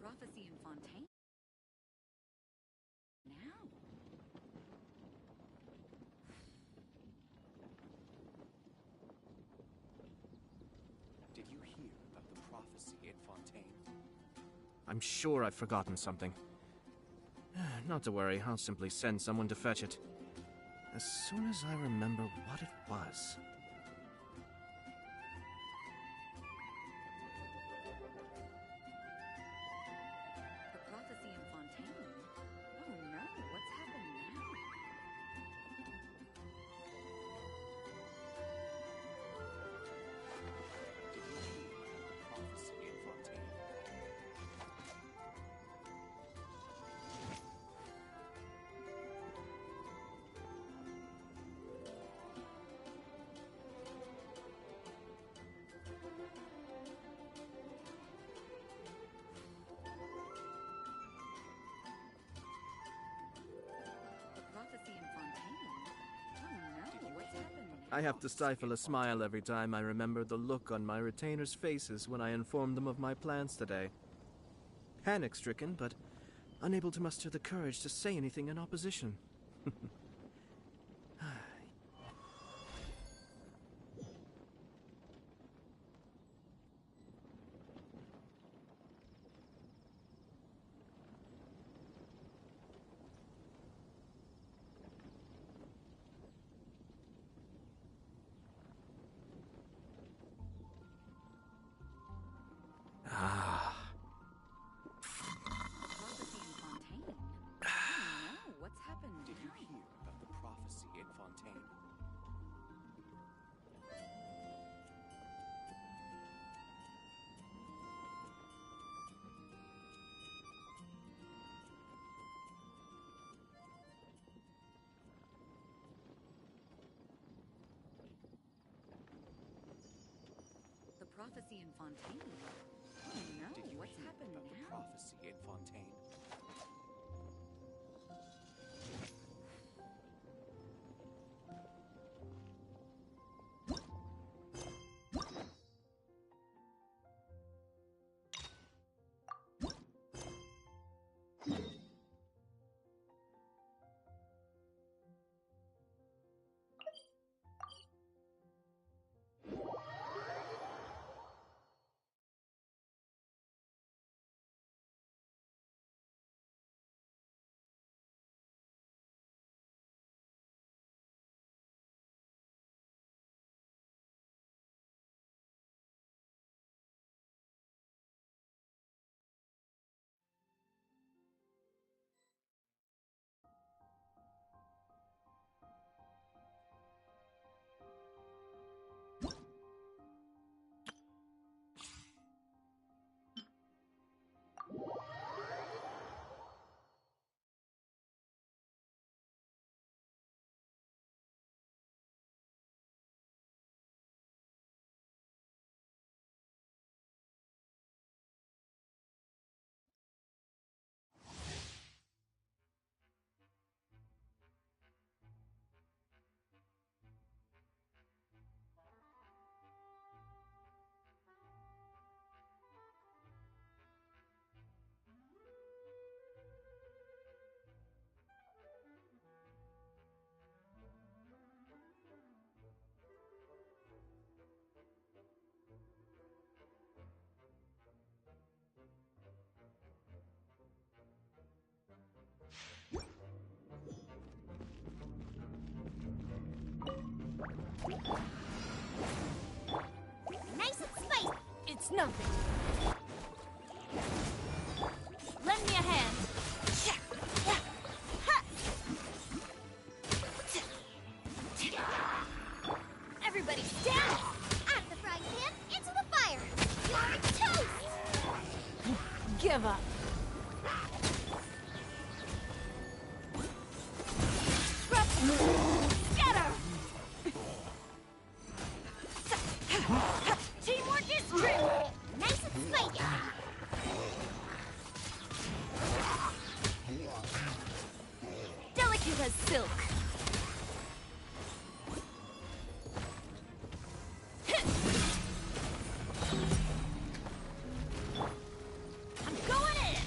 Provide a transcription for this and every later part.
prophecy in Fontaine? Now? Did you hear about the prophecy in Fontaine? I'm sure I've forgotten something. Not to worry, I'll simply send someone to fetch it. As soon as I remember what it was. The prophecy in Fontaine? Oh no, what's happened now? Did you hear about the prophecy in Fontaine? The prophecy in Fontaine? Oh no, what's happened now? I have to stifle a smile every time I remember the look on my retainers' faces when I informed them of my plans today. Panic-stricken, but unable to muster the courage to say anything in opposition. Prophecy in Fontaine? Oh no, what's happened Did you now? hear about the prophecy in Fontaine? The prophecy in Fontaine? Oh no, Did you what's hear happened about the now? prophecy in Fontaine? Nice and spicy. It's nothing. Lend me a hand. Everybody stand! Out of the frying pan, into the fire! You're toast! Give up. Scatter! Teamwork is true! Nice and spicy! Delicate as silk! I'm going in!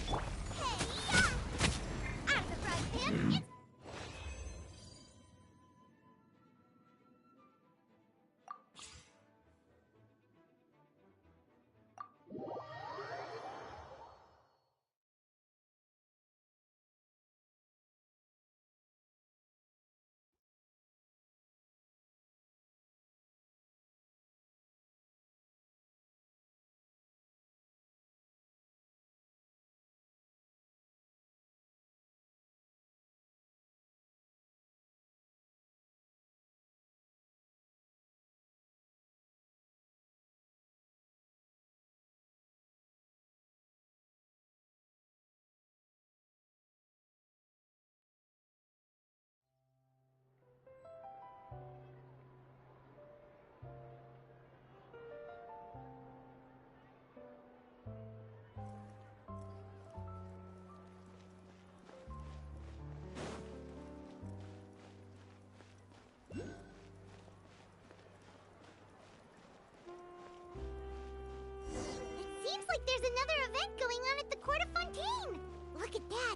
there's another event going on at the Court of Fontaine! Look at that!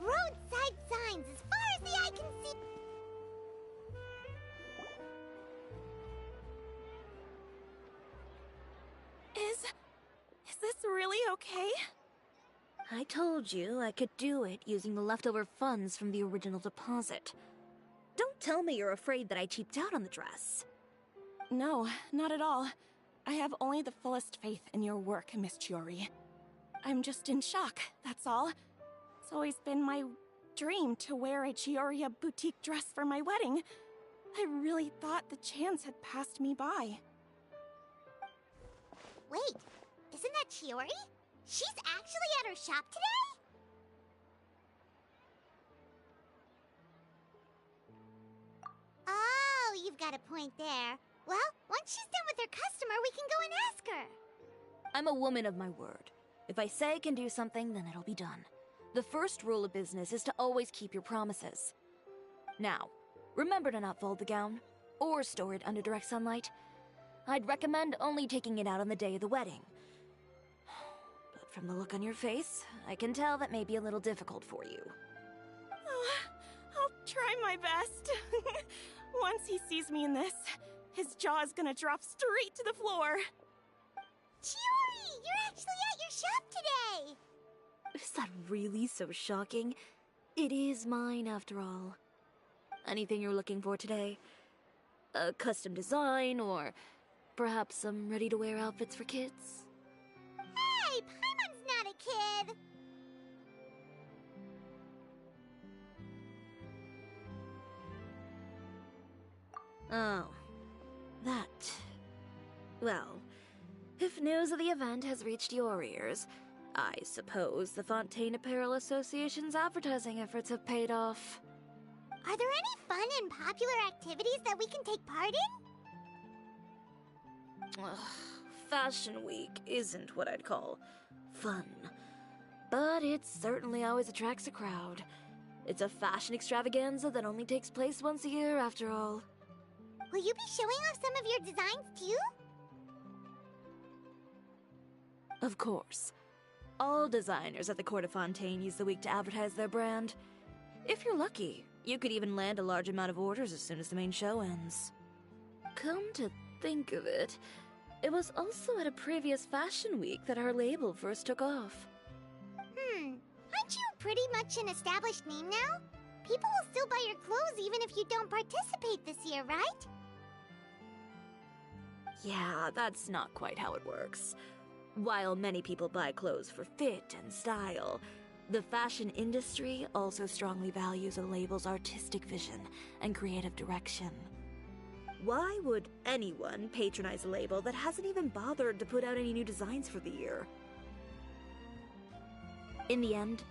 Roadside signs as far as the eye can see! Is this really okay? I told you I could do it using the leftover funds from the original deposit. Don't tell me you're afraid that I cheaped out on the dress. No, not at all. I have only the fullest faith in your work, Miss Chiori. I'm just in shock, that's all. It's always been my dream to wear a Chiori boutique dress for my wedding. I really thought the chance had passed me by. Wait, isn't that Chiori? She's actually at her shop today? Oh, you've got a point there. Well, once she's done with her customer, we can go and ask her. I'm a woman of my word. If I say I can do something, then it'll be done. The first rule of business is to always keep your promises. Now, remember to not fold the gown, or store it under direct sunlight. I'd recommend only taking it out on the day of the wedding. But from the look on your face, I can tell that may be a little difficult for you. Oh, I'll try my best. Once he sees me in this, his jaw is gonna drop straight to the floor. Chiori, you're actually at your shop today! Is that really so shocking? It is mine, after all. Anything you're looking for today? A custom design, or perhaps some ready-to-wear outfits for kids? Hey, Paimon's not a kid! Oh, that. Well, if news of the event has reached your ears, I suppose the Fontaine Apparel Association's advertising efforts have paid off. Are there any fun and popular activities that we can take part in? Ugh, Fashion Week isn't what I'd call fun. But it certainly always attracts a crowd. It's a fashion extravaganza that only takes place once a year, after all. Will you be showing off some of your designs, too? Of course. All designers at the Court of Fontaine use the week to advertise their brand. If you're lucky, you could even land a large amount of orders as soon as the main show ends. Come to think of it, it was also at a previous Fashion Week that our label first took off. Aren't you pretty much an established name now? People will still buy your clothes even if you don't participate this year, right? Yeah, that's not quite how it works. While many people buy clothes for fit and style, the fashion industry also strongly values a label's artistic vision and creative direction. Why would anyone patronize a label that hasn't even bothered to put out any new designs for the year? In the end,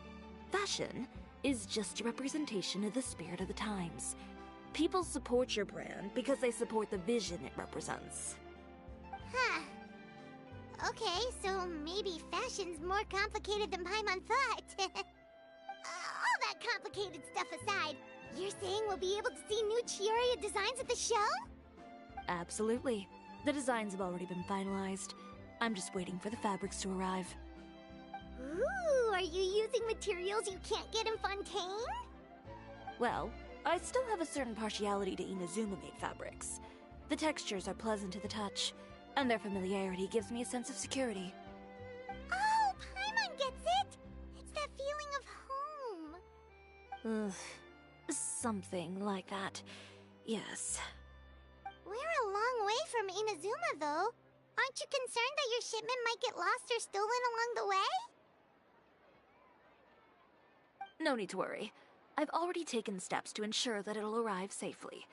fashion is just a representation of the spirit of the times. People support your brand because they support the vision it represents. Huh. Okay, so maybe fashion's more complicated than Paimon thought. All that complicated stuff aside, you're saying we'll be able to see new Chiori designs at the show? Absolutely. The designs have already been finalized. I'm just waiting for the fabrics to arrive. Ooh, are you using materials you can't get in Fontaine? Well, I still have a certain partiality to Inazuma-made fabrics. The textures are pleasant to the touch, and their familiarity gives me a sense of security. Oh, Paimon gets it! It's that feeling of home. Ugh, something like that. Yes. We're a long way from Inazuma, though. Aren't you concerned that your shipment might get lost or stolen along the way? No need to worry. I've already taken steps to ensure that it'll arrive safely.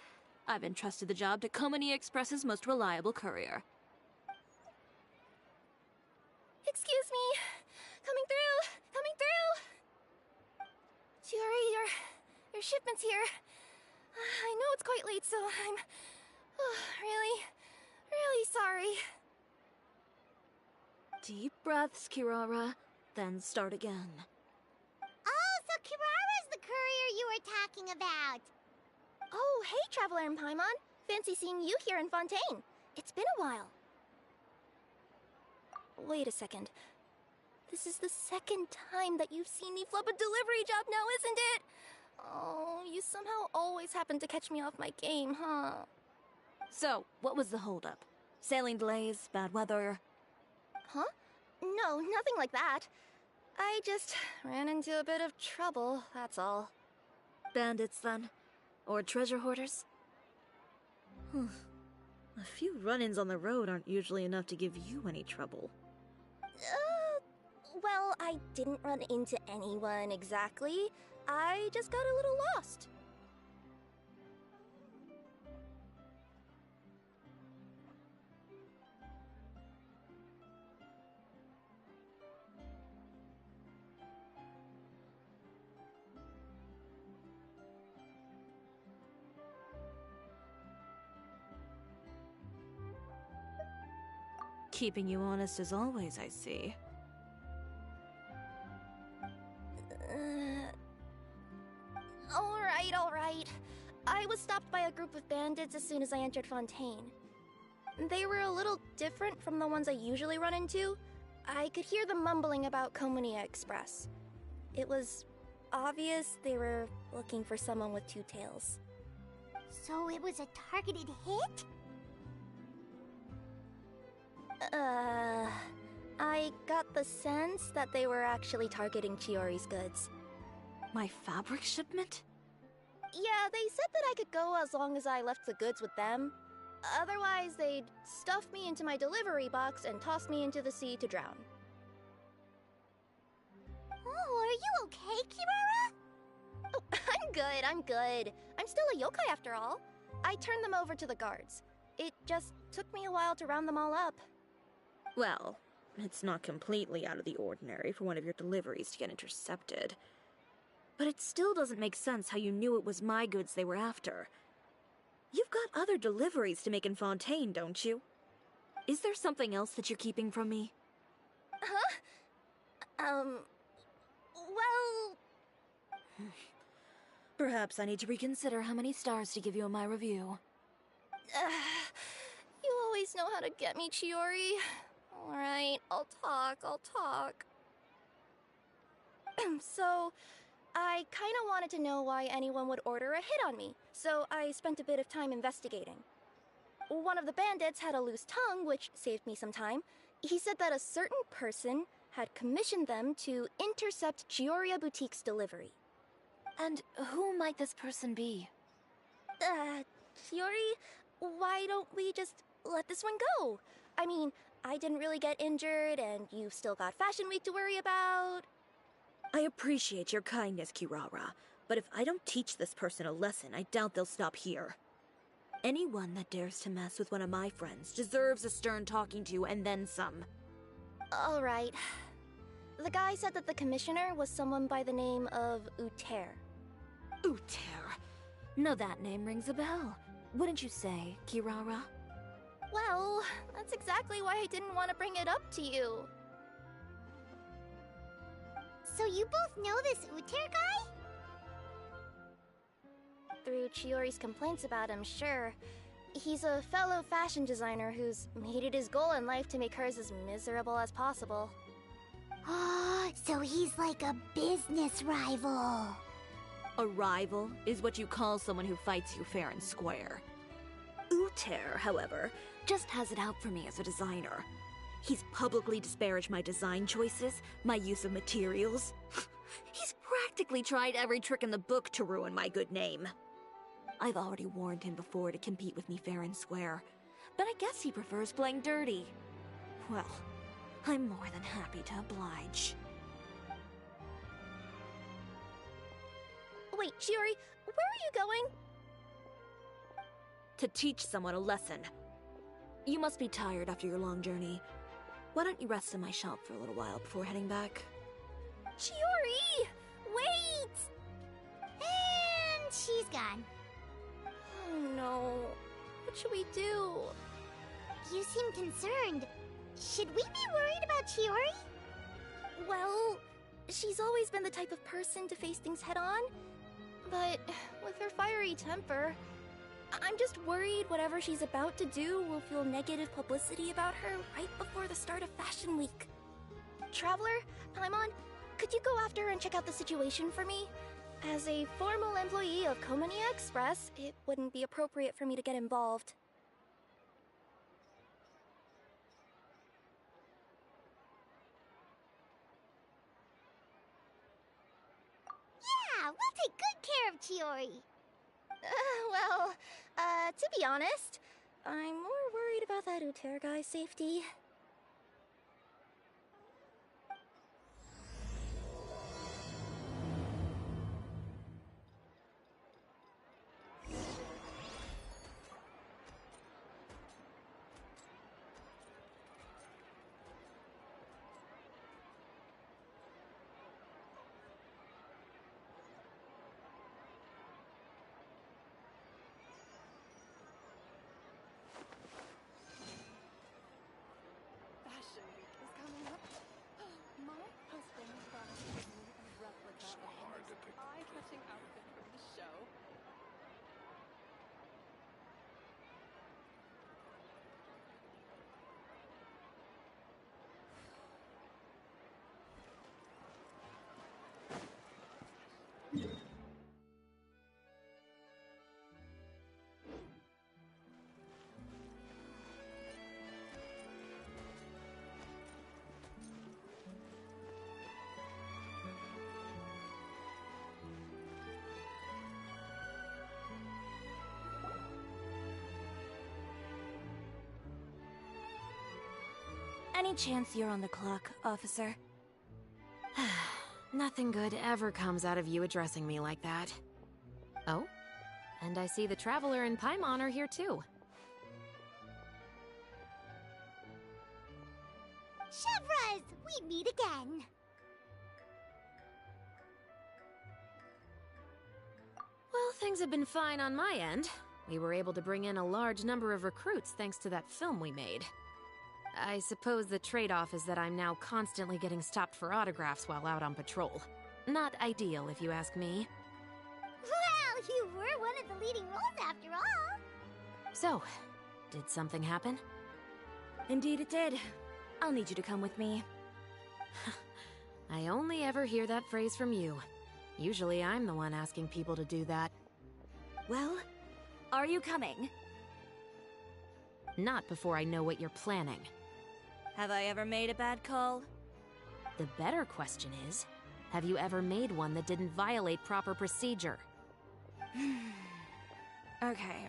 I've entrusted the job to Komani Express's most reliable courier. Excuse me. Coming through. Coming through. Chiori, your shipment's here. I know it's quite late, so I'm really sorry. Deep breaths, Kirara, then start again. Oh, so Kirara's the courier you were talking about. Oh, hey, Traveler and Paimon. Fancy seeing you here in Fontaine. It's been a while. Wait a second. This is the second time that you've seen me flub a delivery job now, isn't it? Oh, you somehow always happen to catch me off my game, huh? So, what was the holdup? Sailing delays, bad weather? Huh? No, nothing like that. I just ran into a bit of trouble, that's all. Bandits, then? Or treasure hoarders? A few run-ins on the road aren't usually enough to give you any trouble. Well, I didn't run into anyone exactly. I just got a little lost. Keeping you honest as always, I see. Alright. I was stopped by a group of bandits as soon as I entered Fontaine. They were a little different from the ones I usually run into. I could hear them mumbling about Komunia Express. It was obvious they were looking for someone with two tails. So it was a targeted hit? I got the sense that they were actually targeting Chiori's goods. My fabric shipment? Yeah, they said that I could go as long as I left the goods with them. Otherwise, they'd stuff me into my delivery box and toss me into the sea to drown. Oh, are you okay, Kirara? Oh, I'm good. I'm still a yokai after all. I turned them over to the guards. It just took me a while to round them all up. Well, it's not completely out of the ordinary for one of your deliveries to get intercepted. But it still doesn't make sense how you knew it was my goods they were after. You've got other deliveries to make in Fontaine, don't you? Is there something else that you're keeping from me? Huh? Well... Perhaps I need to reconsider how many stars to give you in my review. You always know how to get me, Chiori. Alright, I'll talk. So, I kinda wanted to know why anyone would order a hit on me, so I spent a bit of time investigating. One of the bandits had a loose tongue, which saved me some time. He said that a certain person had commissioned them to intercept Chiori Boutique's delivery. And who might this person be? Chiori, why don't we just let this one go? I mean, I didn't really get injured, and you've still got Fashion Week to worry about. I appreciate your kindness, Kirara, but if I don't teach this person a lesson, I doubt they'll stop here. Anyone that dares to mess with one of my friends deserves a stern talking to and then some. Alright. The guy said that the commissioner was someone by the name of Uter. Uter. Now that name rings a bell. Wouldn't you say, Kirara? Well, that's exactly why I didn't want to bring it up to you. So you both know this Uter guy? Through Chiori's complaints about him, sure. He's a fellow fashion designer who's made it his goal in life to make hers as miserable as possible. Oh, so he's like a business rival. A rival is what you call someone who fights you fair and square. Uter, however, just has it out for me as a designer. He's publicly disparaged my design choices, my use of materials. He's practically tried every trick in the book to ruin my good name. I've already warned him before to compete with me fair and square, but I guess he prefers playing dirty. Well, I'm more than happy to oblige. Wait, Chiori, where are you going? To teach someone a lesson. You must be tired after your long journey. Why don't you rest in my shop for a little while before heading back? Chiori! Wait! And she's gone. Oh no. What should we do? You seem concerned. Should we be worried about Chiori? Well, she's always been the type of person to face things head on. But with her fiery temper, I'm just worried whatever she's about to do will feel negative publicity about her right before the start of Fashion Week. Traveler, Paimon, could you go after and check out the situation for me? As a formal employee of Komania Express, it wouldn't be appropriate for me to get involved. Yeah, we'll take good care of Chiori. To be honest, I'm more worried about that Uter guy's safety. Fashion Week is coming up. My husband bought me a replica of the most eye-catching outfit from the show. Any chance you're on the clock, officer? Nothing good ever comes out of you addressing me like that. Oh? And I see the Traveler and Paimon are here too. Chevras, we meet again. Well, things have been fine on my end. We were able to bring in a large number of recruits thanks to that film we made. I suppose the trade-off is that I'm now constantly getting stopped for autographs while out on patrol. Not ideal, if you ask me. Well, you were one of the leading roles after all. So, did something happen? Indeed it did. I'll need you to come with me. I only ever hear that phrase from you. Usually I'm the one asking people to do that. Well, are you coming? Not before I know what you're planning. Have I ever made a bad call? The better question is, have you ever made one that didn't violate proper procedure? Okay.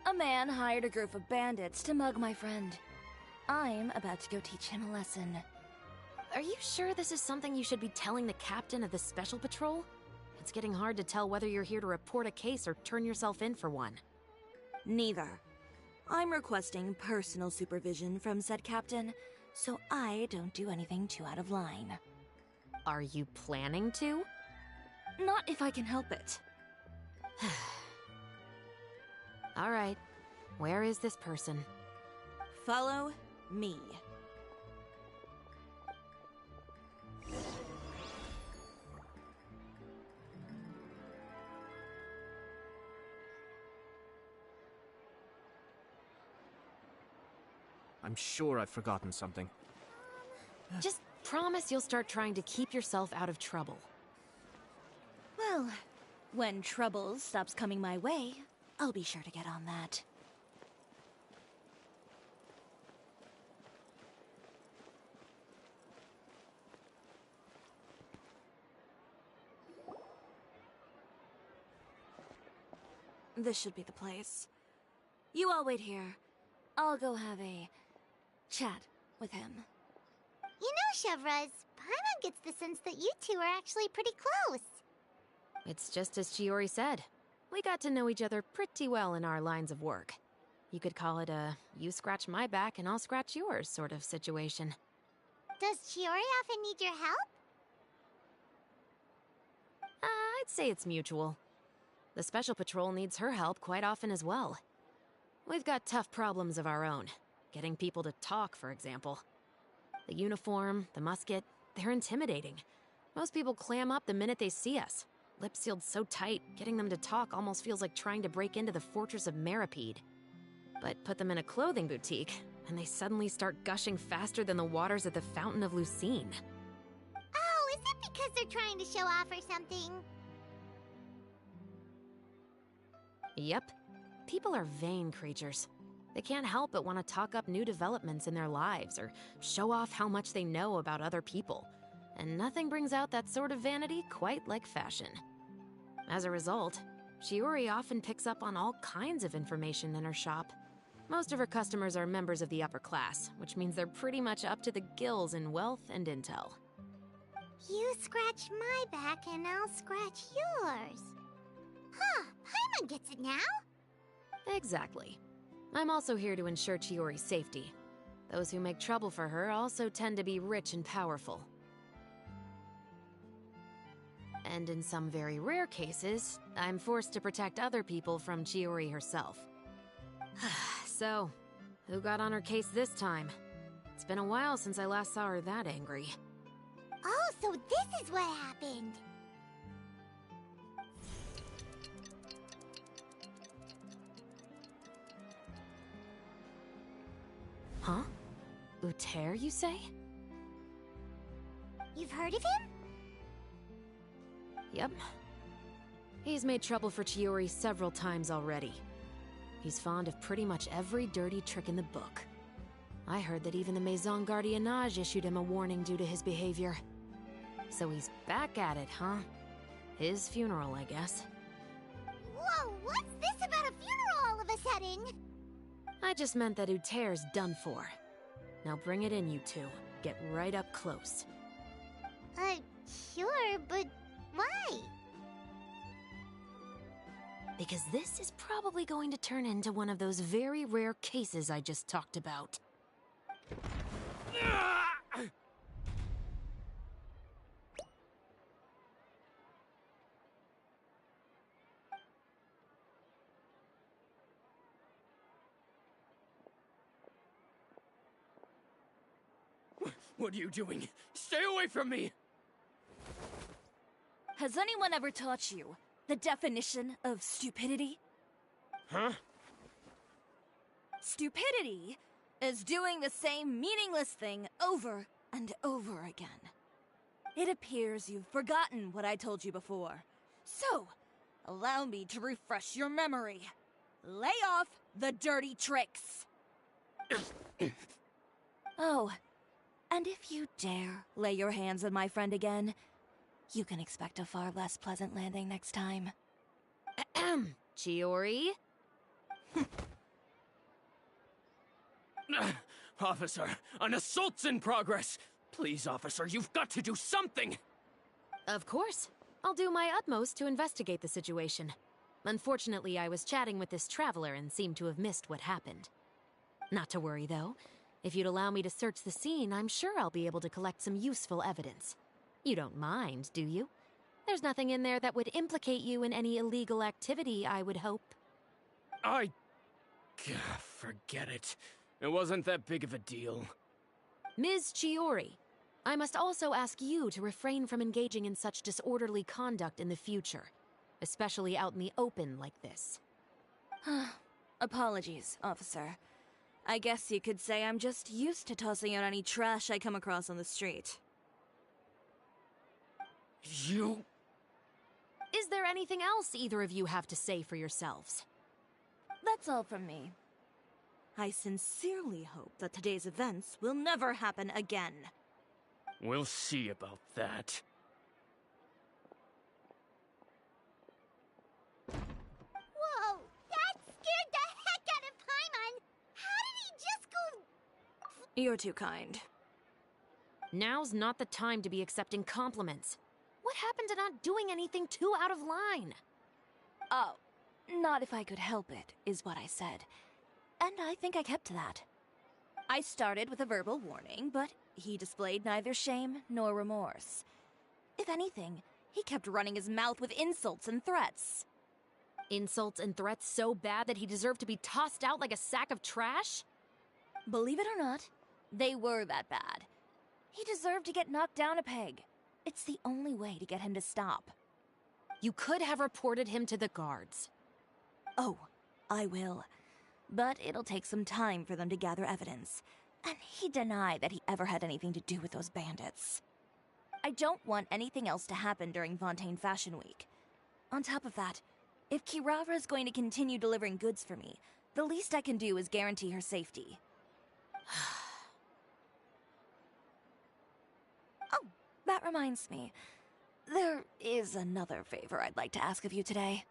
A man hired a group of bandits to mug my friend. I'm about to go teach him a lesson. Are you sure this is something you should be telling the captain of the Special Patrol? It's getting hard to tell whether you're here to report a case or turn yourself in for one. Neither. I'm requesting personal supervision from said captain, so I don't do anything too out of line. Are you planning to? Not if I can help it. All right. Where is this person? Follow me. I'm sure I've forgotten something. Just promise you'll start trying to keep yourself out of trouble. Well, when trouble stops coming my way, I'll be sure to get on that. This should be the place. You all wait here. I'll go have a chat with him. You know, Chevras, Paimon gets the sense that you two are actually pretty close. It's just as Chiori said. We got to know each other pretty well in our lines of work. You could call it a you scratch my back and I'll scratch yours sort of situation. Does Chiori often need your help? I'd say it's mutual. The Special Patrol needs her help quite often as well. We've got tough problems of our own. Getting people to talk, for example. The uniform, the musket, they're intimidating. Most people clam up the minute they see us. Lips sealed so tight, getting them to talk almost feels like trying to break into the fortress of Meripede. But put them in a clothing boutique, and they suddenly start gushing faster than the waters at the Fountain of Lucine. Oh, is it because they're trying to show off or something? Yep. People are vain creatures. They can't help but want to talk up new developments in their lives or show off how much they know about other people. And nothing brings out that sort of vanity quite like fashion. As a result, Chiori often picks up on all kinds of information in her shop. Most of her customers are members of the upper class, which means they're pretty much up to the gills in wealth and intel. You scratch my back and I'll scratch yours. Huh, Paimon gets it now? Exactly. I'm also here to ensure Chiori's safety. Those who make trouble for her also tend to be rich and powerful. And in some very rare cases, I'm forced to protect other people from Chiori herself. So, who got on her case this time? It's been a while since I last saw her that angry. Oh, so this is what happened. Huh? Uter, you say? You've heard of him? Yep. He's made trouble for Chiori several times already. He's fond of pretty much every dirty trick in the book. I heard that even the Maison Gardiennage issued him a warning due to his behavior. So he's back at it, huh? His funeral, I guess. Whoa, what's this about a funeral all of a sudden? I just meant that Uter's done for. Now bring it in, you two. Get right up close. Sure, but why? Because this is probably going to turn into one of those very rare cases I just talked about. What are you doing? Stay away from me! Has anyone ever taught you the definition of stupidity? Huh? Stupidity is doing the same meaningless thing over and over again. It appears you've forgotten what I told you before. So, allow me to refresh your memory. Lay off the dirty tricks. Oh, and if you dare lay your hands on my friend again, you can expect a far less pleasant landing next time. Ahem. Chiori? Officer, an assault's in progress! Please, officer, you've got to do something! Of course. I'll do my utmost to investigate the situation. Unfortunately, I was chatting with this traveler and seemed to have missed what happened. Not to worry, though. If you'd allow me to search the scene, I'm sure I'll be able to collect some useful evidence. You don't mind, do you? There's nothing in there that would implicate you in any illegal activity, I would hope. Forget it. It wasn't that big of a deal. Ms. Chiori, I must also ask you to refrain from engaging in such disorderly conduct in the future, especially out in the open like this. Apologies, officer. I guess you could say I'm just used to tossing out any trash I come across on the street. You... Is there anything else either of you have to say for yourselves? That's all from me. I sincerely hope that today's events will never happen again. We'll see about that. Whoa, that scared the heck out of Paimon! How did he just go... You're too kind. Now's not the time to be accepting compliments. What happened to not doing anything too out of line? Oh, not if I could help it, is what I said. And I think I kept to that. I started with a verbal warning, but he displayed neither shame nor remorse. If anything, he kept running his mouth with insults and threats. Insults and threats so bad that he deserved to be tossed out like a sack of trash? Believe it or not, they were that bad. He deserved to get knocked down a peg. It's the only way to get him to stop. You could have reported him to the guards. Oh, I will. But it'll take some time for them to gather evidence. And he denied that he ever had anything to do with those bandits. I don't want anything else to happen during Fontaine Fashion Week. On top of that, if Kirara is going to continue delivering goods for me, the least I can do is guarantee her safety. Oh, that reminds me. There is another favor I'd like to ask of you today.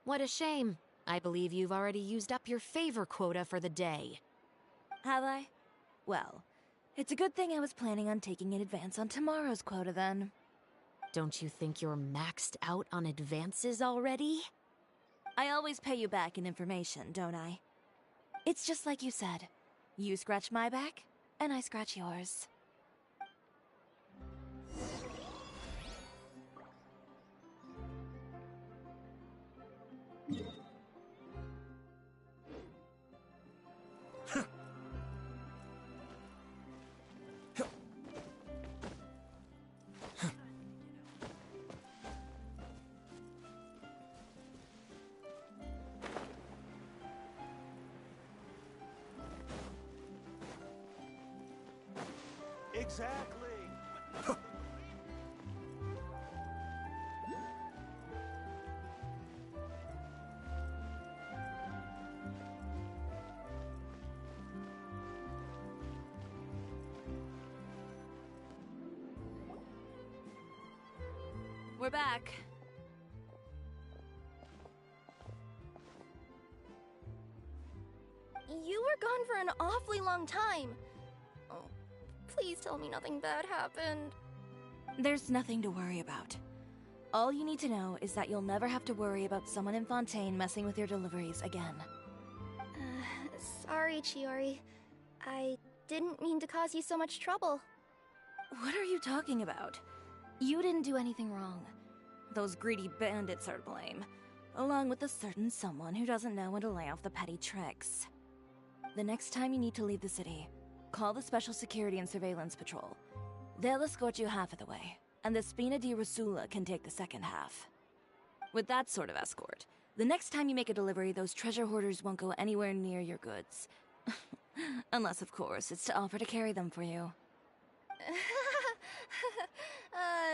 What a shame. I believe you've already used up your favor quota for the day. Have I? Well, it's a good thing I was planning on taking an advance on tomorrow's quota then. Don't you think you're maxed out on advances already? I always pay you back in information, don't I? It's just like you said. You scratch my back, and I scratch yours. Exactly. We're back. You were gone for an awfully long time. Oh, please tell me nothing bad happened. There's nothing to worry about. All you need to know is that you'll never have to worry about someone in Fontaine messing with your deliveries again. Sorry, Chiori. I didn't mean to cause you so much trouble. What are you talking about? You didn't do anything wrong. Those greedy bandits are to blame, along with a certain someone who doesn't know when to lay off the petty tricks. The next time you need to leave the city, call the Special Security and Surveillance Patrol. They'll escort you half of the way, and the Spina di Rosula can take the second half. With that sort of escort, the next time you make a delivery, those treasure hoarders won't go anywhere near your goods. Unless, of course, it's to offer to carry them for you.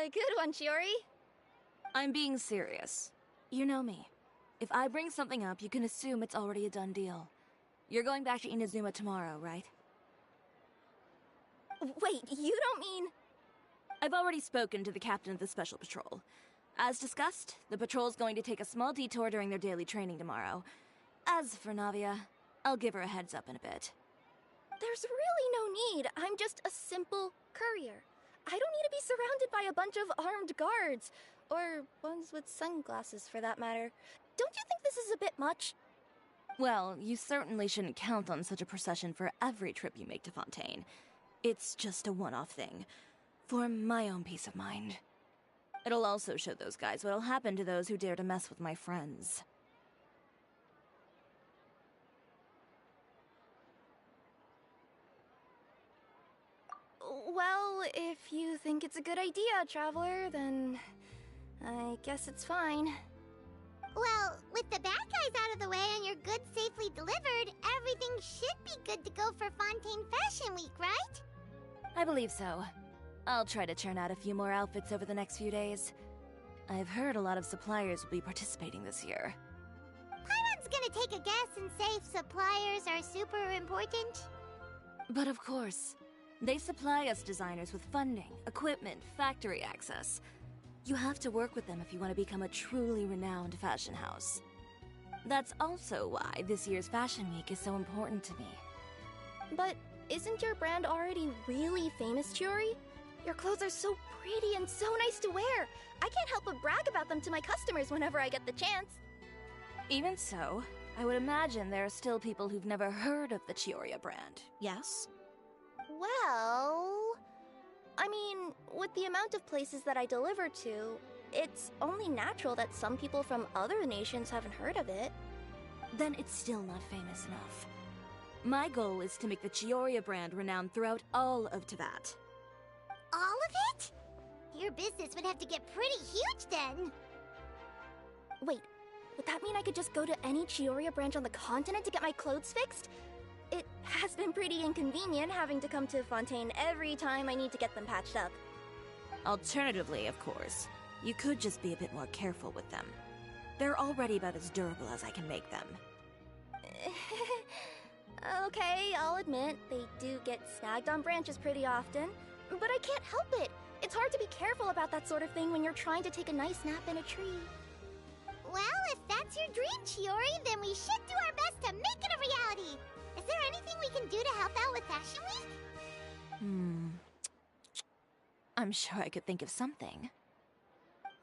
Good one, Chiori. I'm being serious. You know me. If I bring something up, you can assume it's already a done deal. You're going back to Inazuma tomorrow, right? Wait, you don't mean... I've already spoken to the captain of the Special Patrol. As discussed, the patrol's going to take a small detour during their daily training tomorrow. As for Navia, I'll give her a heads up in a bit. There's really no need. I'm just a simple courier. I don't need to be surrounded by a bunch of armed guards. Or ones with sunglasses, for that matter. Don't you think this is a bit much? Well, you certainly shouldn't count on such a procession for every trip you make to Fontaine. It's just a one-off thing. For my own peace of mind. It'll also show those guys what'll happen to those who dare to mess with my friends. Well, if you think it's a good idea, Traveler, then I guess it's fine. Well, with the bad guys out of the way and your goods safely delivered, everything should be good to go for Fontaine Fashion Week, right? I believe so. I'll try to churn out a few more outfits over the next few days. I've heard a lot of suppliers will be participating this year. Paimon's gonna take a guess and say suppliers are super important. But of course, they supply us designers with funding, equipment, factory access. You have to work with them if you want to become a truly renowned fashion house. That's also why this year's Fashion Week is so important to me. But isn't your brand already really famous, Chiori? Your clothes are so pretty and so nice to wear. I can't help but brag about them to my customers whenever I get the chance. Even so, I would imagine there are still people who've never heard of the Chiori brand, yes? Well... I mean, with the amount of places that I deliver to, it's only natural that some people from other nations haven't heard of it. Then it's still not famous enough. My goal is to make the Chiori brand renowned throughout all of Teyvat. All of it? Your business would have to get pretty huge then. Wait, Would that mean I could just go to any Chiori branch on the continent to get my clothes fixed? It has been pretty inconvenient having to come to Fontaine every time I need to get them patched up. Alternatively, of course, you could just be a bit more careful with them. They're already about as durable as I can make them. Okay, I'll admit, they do get snagged on branches pretty often, but I can't help it. It's hard to be careful about that sort of thing when you're trying to take a nice nap in a tree. Well, if that's your dream, Chiori, then we should do our best to make it a reality. Is there anything we can do to help out with Fashion Week? I'm sure I could think of something.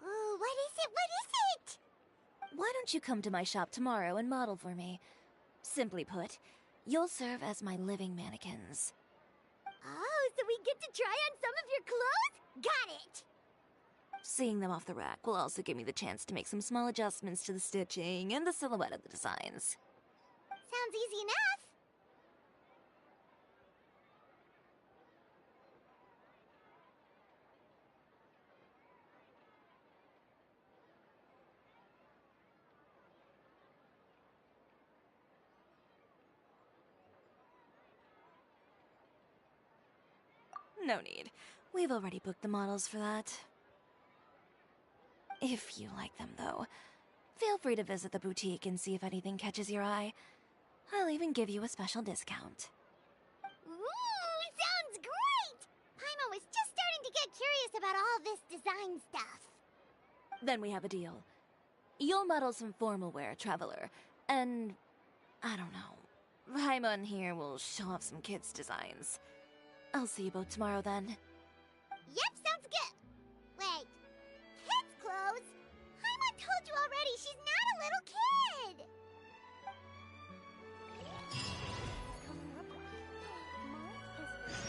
Oh, what is it? What is it? Why don't you come to my shop tomorrow and model for me? Simply put, you'll serve as my living mannequins. Oh, so we get to try on some of your clothes? Got it! Seeing them off the rack will also give me the chance to make some small adjustments to the stitching and the silhouette of the designs. Sounds easy enough. No need. We've already booked the models for that. If you like them, though, feel free to visit the boutique and see if anything catches your eye. I'll even give you a special discount. Ooh, sounds great! Paimon was just starting to get curious about all this design stuff. Then we have a deal. You'll model some formal wear, Traveler, and I don't know. Paimon here will show off some kids' designs. I'll see you both tomorrow then. Yep, sounds good. Wait, kids' clothes? Paimon told you already, she's not a little kid. Coming up, my husband promised to get me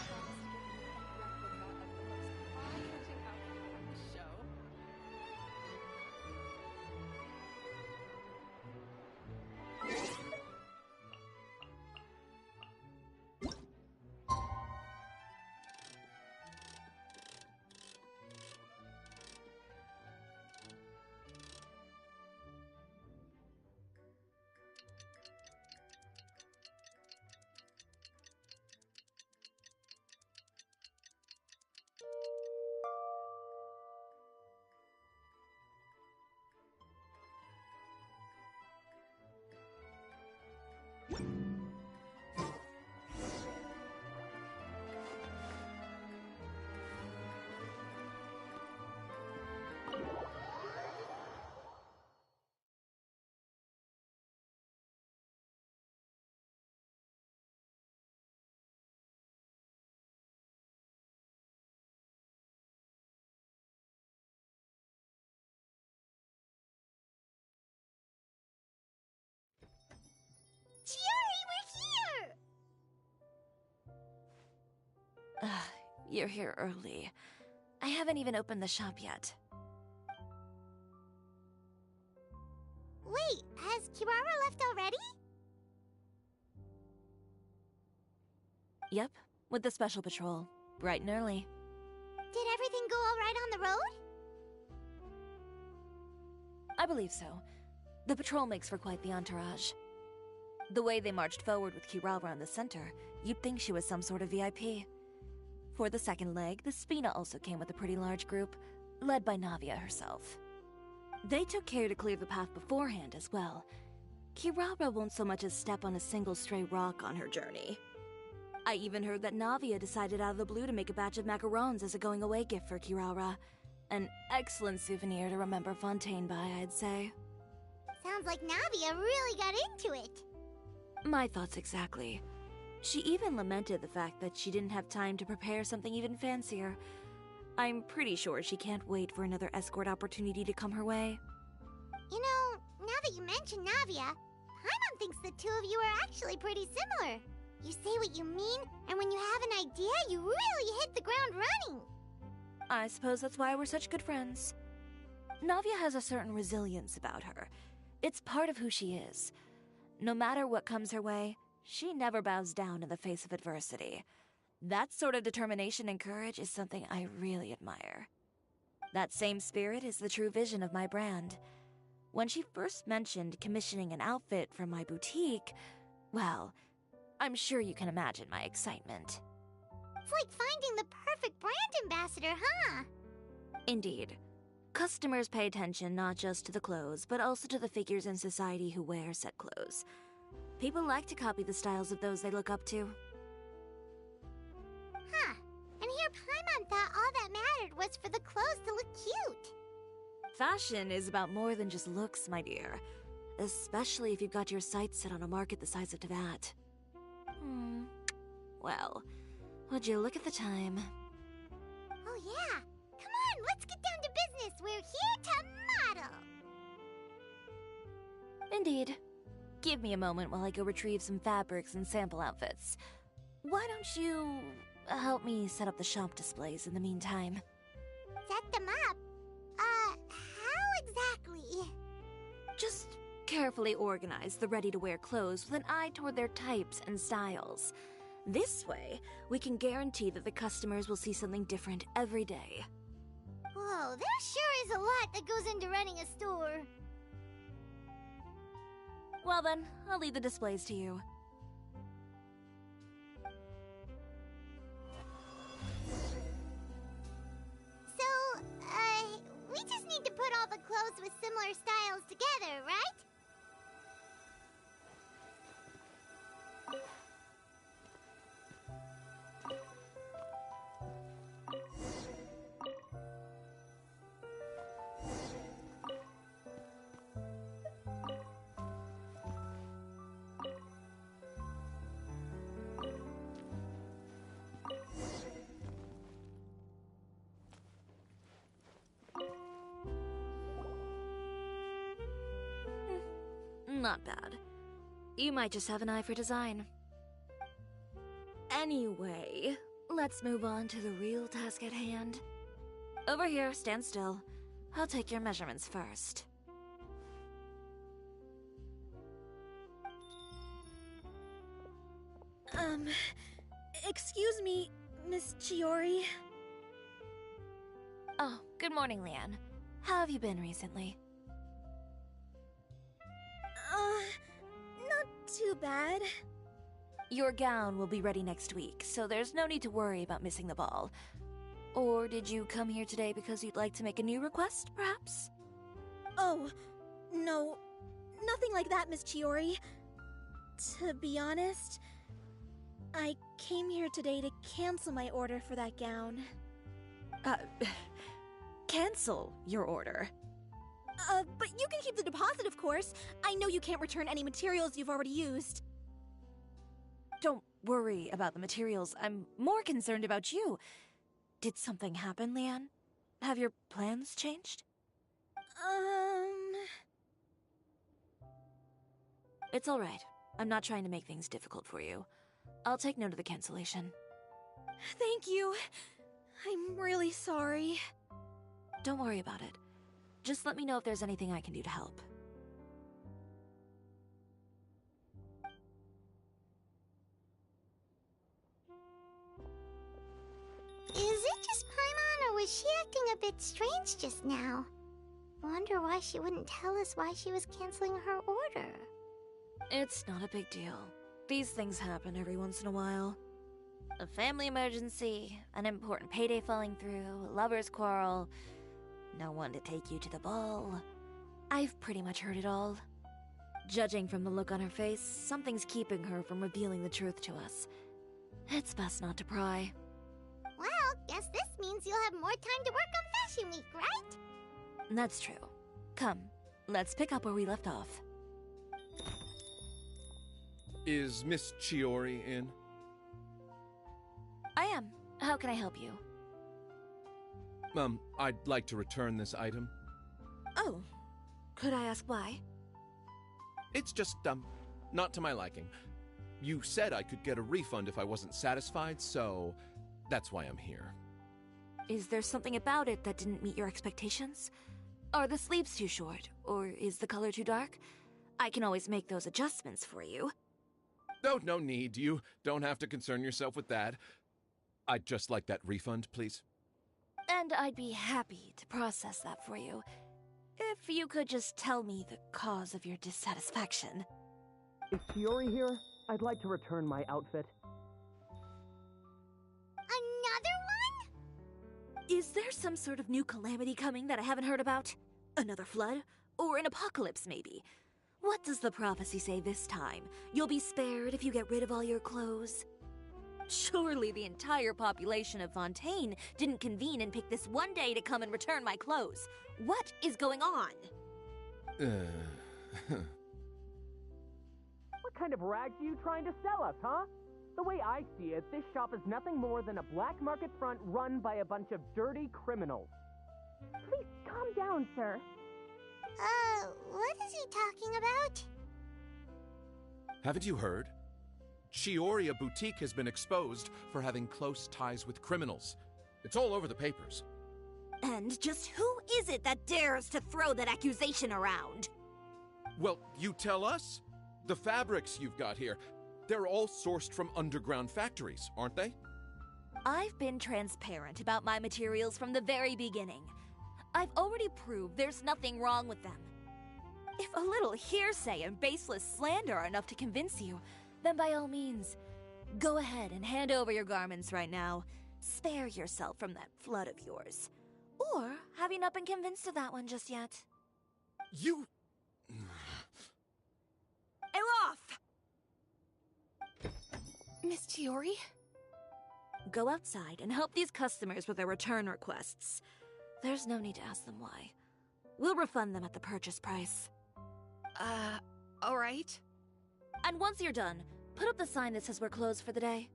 a replica of the most eye-catching outfit at the show. Chiori, we're here! You're here early. I haven't even opened the shop yet. Wait, has Kirara left already? Yep, with the special patrol. Bright and early. Did everything go all right on the road? I believe so. The patrol makes for quite the entourage. The way they marched forward with Kirara in the center, you'd think she was some sort of VIP. For the second leg, the Spina also came with a pretty large group, led by Navia herself. They took care to clear the path beforehand as well. Kirara won't so much as step on a single stray rock on her journey. I even heard that Navia decided out of the blue to make a batch of macarons as a going-away gift for Kirara. An excellent souvenir to remember Fontaine by, I'd say. Sounds like Navia really got into it. My thoughts exactly. She even lamented the fact that she didn't have time to prepare something even fancier. I'm pretty sure she can't wait for another escort opportunity to come her way. You know, now that you mention Navia, Paimon thinks the two of you are actually pretty similar. You say what you mean, and when you have an idea, you really hit the ground running. I suppose that's why we're such good friends. Navia has a certain resilience about her. It's part of who she is. No matter what comes her way, she never bows down in the face of adversity. That sort of determination and courage is something I really admire. That same spirit is the true vision of my brand. When she first mentioned commissioning an outfit from my boutique, well, I'm sure you can imagine my excitement. It's like finding the perfect brand ambassador, huh? Indeed. Customers pay attention not just to the clothes, but also to the figures in society who wear said clothes. People like to copy the styles of those they look up to. Huh. And here Paimon thought all that mattered was for the clothes to look cute. Fashion is about more than just looks, my dear. Especially if you've got your sights set on a market the size of Teyvat. Well, would you look at the time? Oh yeah. Come on, let's get down to business. We're here to model. Indeed. Give me a moment while I go retrieve some fabrics and sample outfits. Why don't you help me set up the shop displays in the meantime? Set them up? How exactly? Just carefully organize the ready-to-wear clothes with an eye toward their types and styles. This way, we can guarantee that the customers will see something different every day. Whoa, there sure is a lot that goes into running a store. Well then, I'll leave the displays to you. So, we just need to put all the clothes with similar styles together, right? Not bad. You might just have an eye for design. Anyway, let's move on to the real task at hand. Over here, stand still. I'll take your measurements first. Excuse me, Miss Chiori. Oh, good morning, Leanne. How have you been recently? Not too bad. Your gown will be ready next week, so there's no need to worry about missing the ball. Or did you come here today because you'd like to make a new request, perhaps? Oh, no. Nothing like that, Miss Chiori. To be honest, I came here today to cancel my order for that gown. Cancel your order. But you can keep the deposit, of course. I know you can't return any materials you've already used. Don't worry about the materials. I'm more concerned about you. Did something happen, Leanne? Have your plans changed? It's all right. I'm not trying to make things difficult for you. I'll take note of the cancellation. Thank you. I'm really sorry. Don't worry about it. Just let me know if there's anything I can do to help. Is it just Paimon, or was she acting a bit strange just now? Wonder why she wouldn't tell us why she was canceling her order. It's not a big deal. These things happen every once in a while. A family emergency, an important payday falling through, a lover's quarrel, no one to take you to the ball. I've pretty much heard it all. Judging from the look on her face, something's keeping her from revealing the truth to us. It's best not to pry. Well, guess this means you'll have more time to work on Fashion Week, right? That's true. Come, let's pick up where we left off. Is Miss Chiori in? I am. How can I help you? I'd like to return this item. Oh. Could I ask why? It's just, not to my liking. You said I could get a refund if I wasn't satisfied, so that's why I'm here. Is there something about it that didn't meet your expectations? Are the sleeves too short, or is the color too dark? I can always make those adjustments for you. No need. You don't have to concern yourself with that. I'd just like that refund, please. And I'd be happy to process that for you. If you could just tell me the cause of your dissatisfaction. Is Chiori here? I'd like to return my outfit. Another one? Is there some sort of new calamity coming that I haven't heard about? Another flood? Or an apocalypse, maybe? What does the prophecy say this time? You'll be spared if you get rid of all your clothes? Surely the entire population of Fontaine didn't convene and pick this one day to come and return my clothes. What is going on? What kind of rags are you trying to sell us, huh? The way I see it, this shop is nothing more than a black market front run by a bunch of dirty criminals. Please calm down, sir. What is he talking about? Haven't you heard? Chiori, a boutique, has been exposed for having close ties with criminals. It's all over the papers. And just who is it that dares to throw that accusation around? Well, you tell us. The fabrics you've got here, they're all sourced from underground factories, aren't they? I've been transparent about my materials from the very beginning. I've already proved there's nothing wrong with them. If a little hearsay and baseless slander are enough to convince you, then by all means, go ahead and hand over your garments right now. Spare yourself from that flood of yours. Or have you not been convinced of that one just yet? You... Elof! Miss Chiori? Go outside and help these customers with their return requests. There's no need to ask them why. We'll refund them at the purchase price. Alright. And once you're done, put up the sign that says we're closed for the day.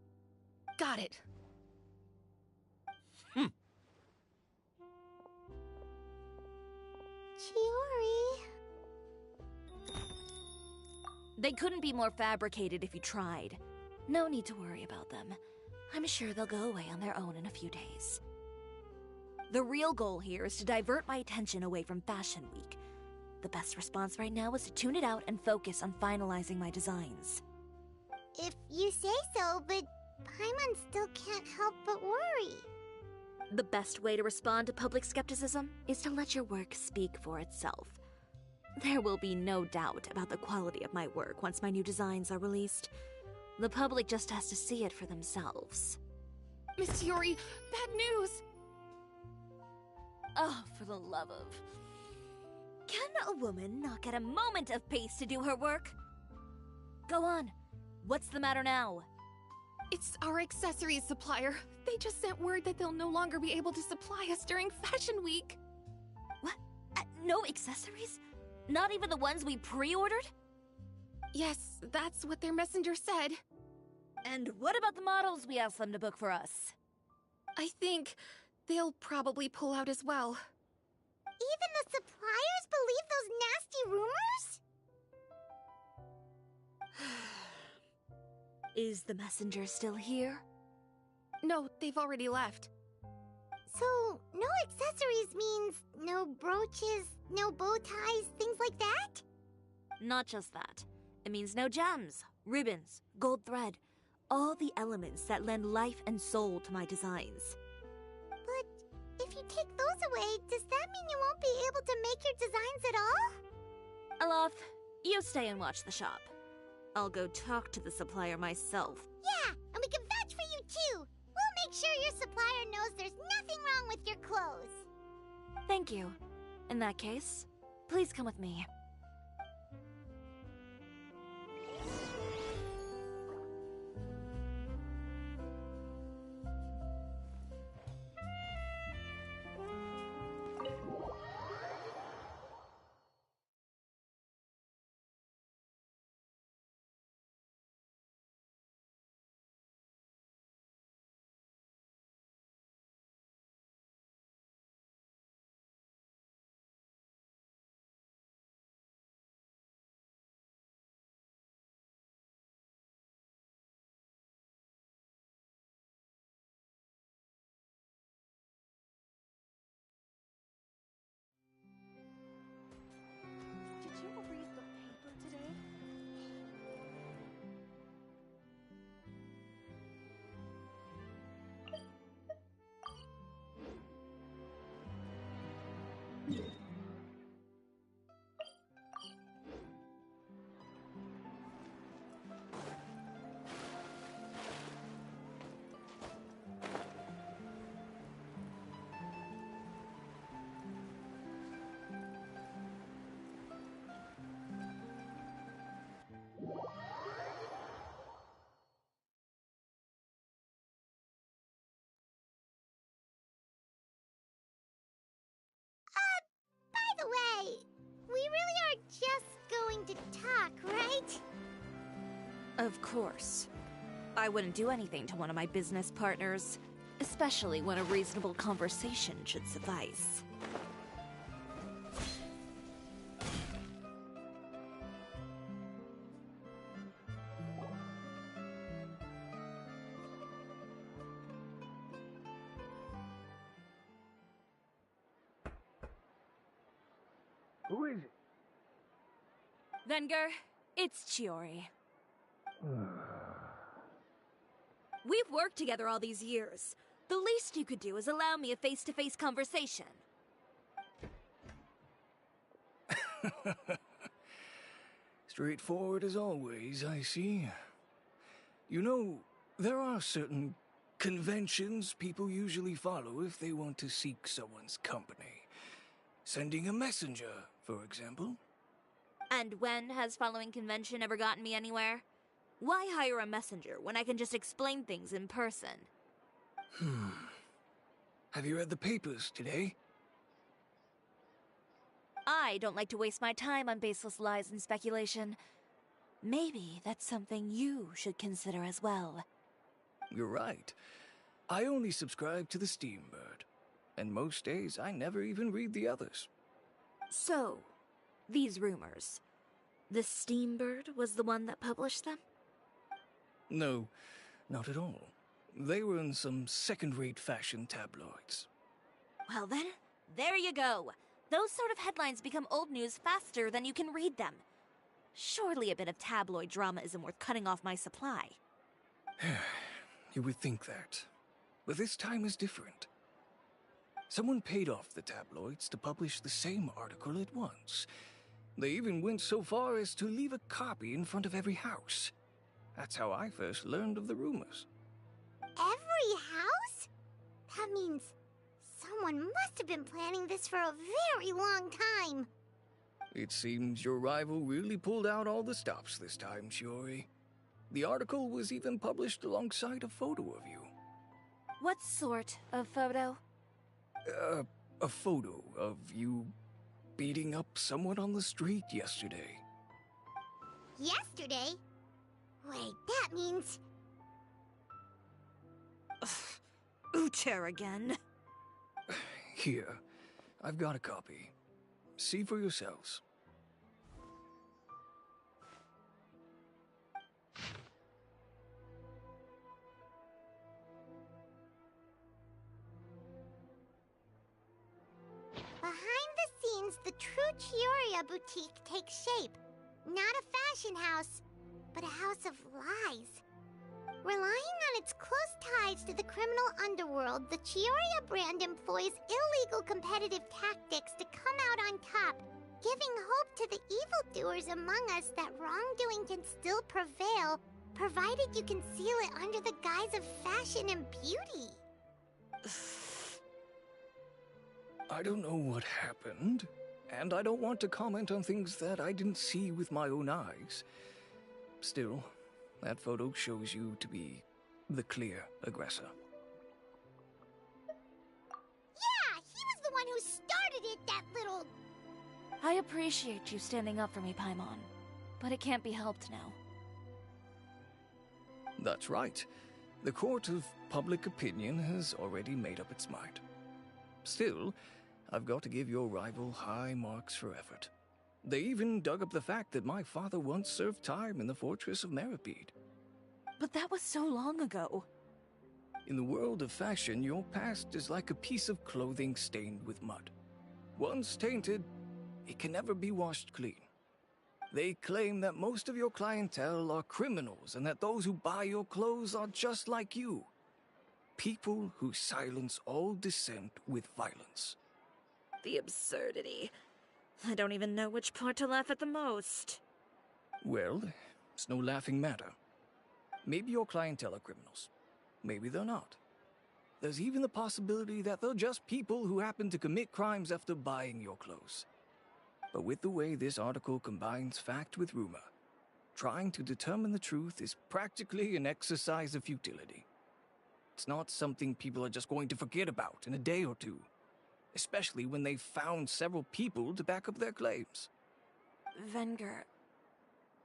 Got it. Chiori. They couldn't be more fabricated if you tried. No need to worry about them. I'm sure they'll go away on their own in a few days. The real goal here is to divert my attention away from Fashion Week. The best response right now is to tune it out and focus on finalizing my designs. If you say so, but Paimon still can't help but worry. The best way to respond to public skepticism is to let your work speak for itself. There will be no doubt about the quality of my work once my new designs are released. The public just has to see it for themselves. Miss Chiori, bad news! Oh, for the love of... Can a woman not get a moment of peace to do her work? Go on. What's the matter now? It's our accessories supplier. They just sent word that they'll no longer be able to supply us during Fashion Week. What? No accessories? Not even the ones we pre-ordered? Yes, that's what their messenger said. And what about the models we asked them to book for us? I think they'll probably pull out as well. Even the suppliers believe those nasty rumors? Is the messenger still here? No, they've already left. So, no accessories means no brooches, no bow ties, things like that? Not just that. It means no gems, ribbons, gold thread, all the elements that lend life and soul to my designs. But if you take those away, does that mean you won't be able to make your designs at all? Alof, you stay and watch the shop. I'll go talk to the supplier myself. Yeah, and we can vouch for you too. We'll make sure your supplier knows there's nothing wrong with your clothes. Thank you. In that case, please come with me. Of course. I wouldn't do anything to one of my business partners, especially when a reasonable conversation should suffice. Who is it? Venger, it's Chiori. We've worked together all these years. The least you could do is allow me a face-to-face conversation. Straightforward as always, I see. You know, there are certain conventions people usually follow if they want to seek someone's company. Sending a messenger, for example. And when has following convention ever gotten me anywhere? Why hire a messenger when I can just explain things in person? Have you read the papers today? I don't like to waste my time on baseless lies and speculation. Maybe that's something you should consider as well. You're right. I only subscribe to the Steambird. And most days, I never even read the others. So, these rumors. The Steambird was the one that published them? No, not at all. They were in some second-rate fashion tabloids. Well then, there you go. Those sort of headlines become old news faster than you can read them. Surely a bit of tabloid drama isn't worth cutting off my supply. You would think that. But this time is different. Someone paid off the tabloids to publish the same article at once. They even went so far as to leave a copy in front of every house. That's how I first learned of the rumors. Every house? That means someone must have been planning this for a very long time. It seems your rival really pulled out all the stops this time, Chiori. The article was even published alongside a photo of you. What sort of photo? A photo of you beating up someone on the street yesterday. Yesterday? Wait, that means... Ucher again. Here, I've got a copy. See for yourselves. Behind the scenes, the true Chiori boutique takes shape. Not a fashion house, but a house of lies. Relying on its close ties to the criminal underworld, the Chiori brand employs illegal competitive tactics to come out on top, giving hope to the evildoers among us that wrongdoing can still prevail, provided you conceal it under the guise of fashion and beauty. I don't know what happened, and I don't want to comment on things that I didn't see with my own eyes. Still, that photo shows you to be the clear aggressor. Yeah, he was the one who started it, that little... I appreciate you standing up for me, Paimon, but it can't be helped now. That's right. The court of public opinion has already made up its mind. Still, I've got to give your rival high marks for effort. They even dug up the fact that my father once served time in the fortress of Meripede. But that was so long ago. In the world of fashion, your past is like a piece of clothing stained with mud. Once tainted, it can never be washed clean. They claim that most of your clientele are criminals and that those who buy your clothes are just like you. People who silence all dissent with violence. The absurdity. I don't even know which part to laugh at the most. Well, it's no laughing matter. Maybe your clientele are criminals. Maybe they're not. There's even the possibility that they're just people who happen to commit crimes after buying your clothes. But with the way this article combines fact with rumor, trying to determine the truth is practically an exercise of futility. It's not something people are just going to forget about in a day or two, especially when they've found several people to back up their claims. Venger,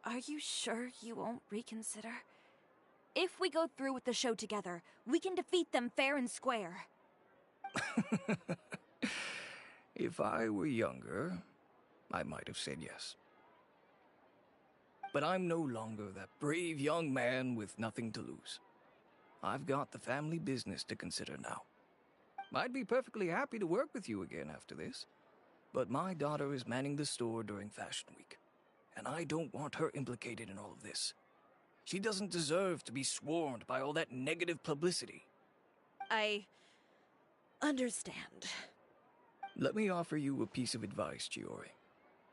Are you sure you won't reconsider? If we go through with the show together, we can defeat them fair and square. If I were younger, I might have said yes. But I'm no longer that brave young man with nothing to lose. I've got the family business to consider now. I'd be perfectly happy to work with you again after this, but my daughter is manning the store during Fashion Week, and I don't want her implicated in all of this. She doesn't deserve to be swarmed by all that negative publicity. I understand. Let me offer you a piece of advice, Chiori,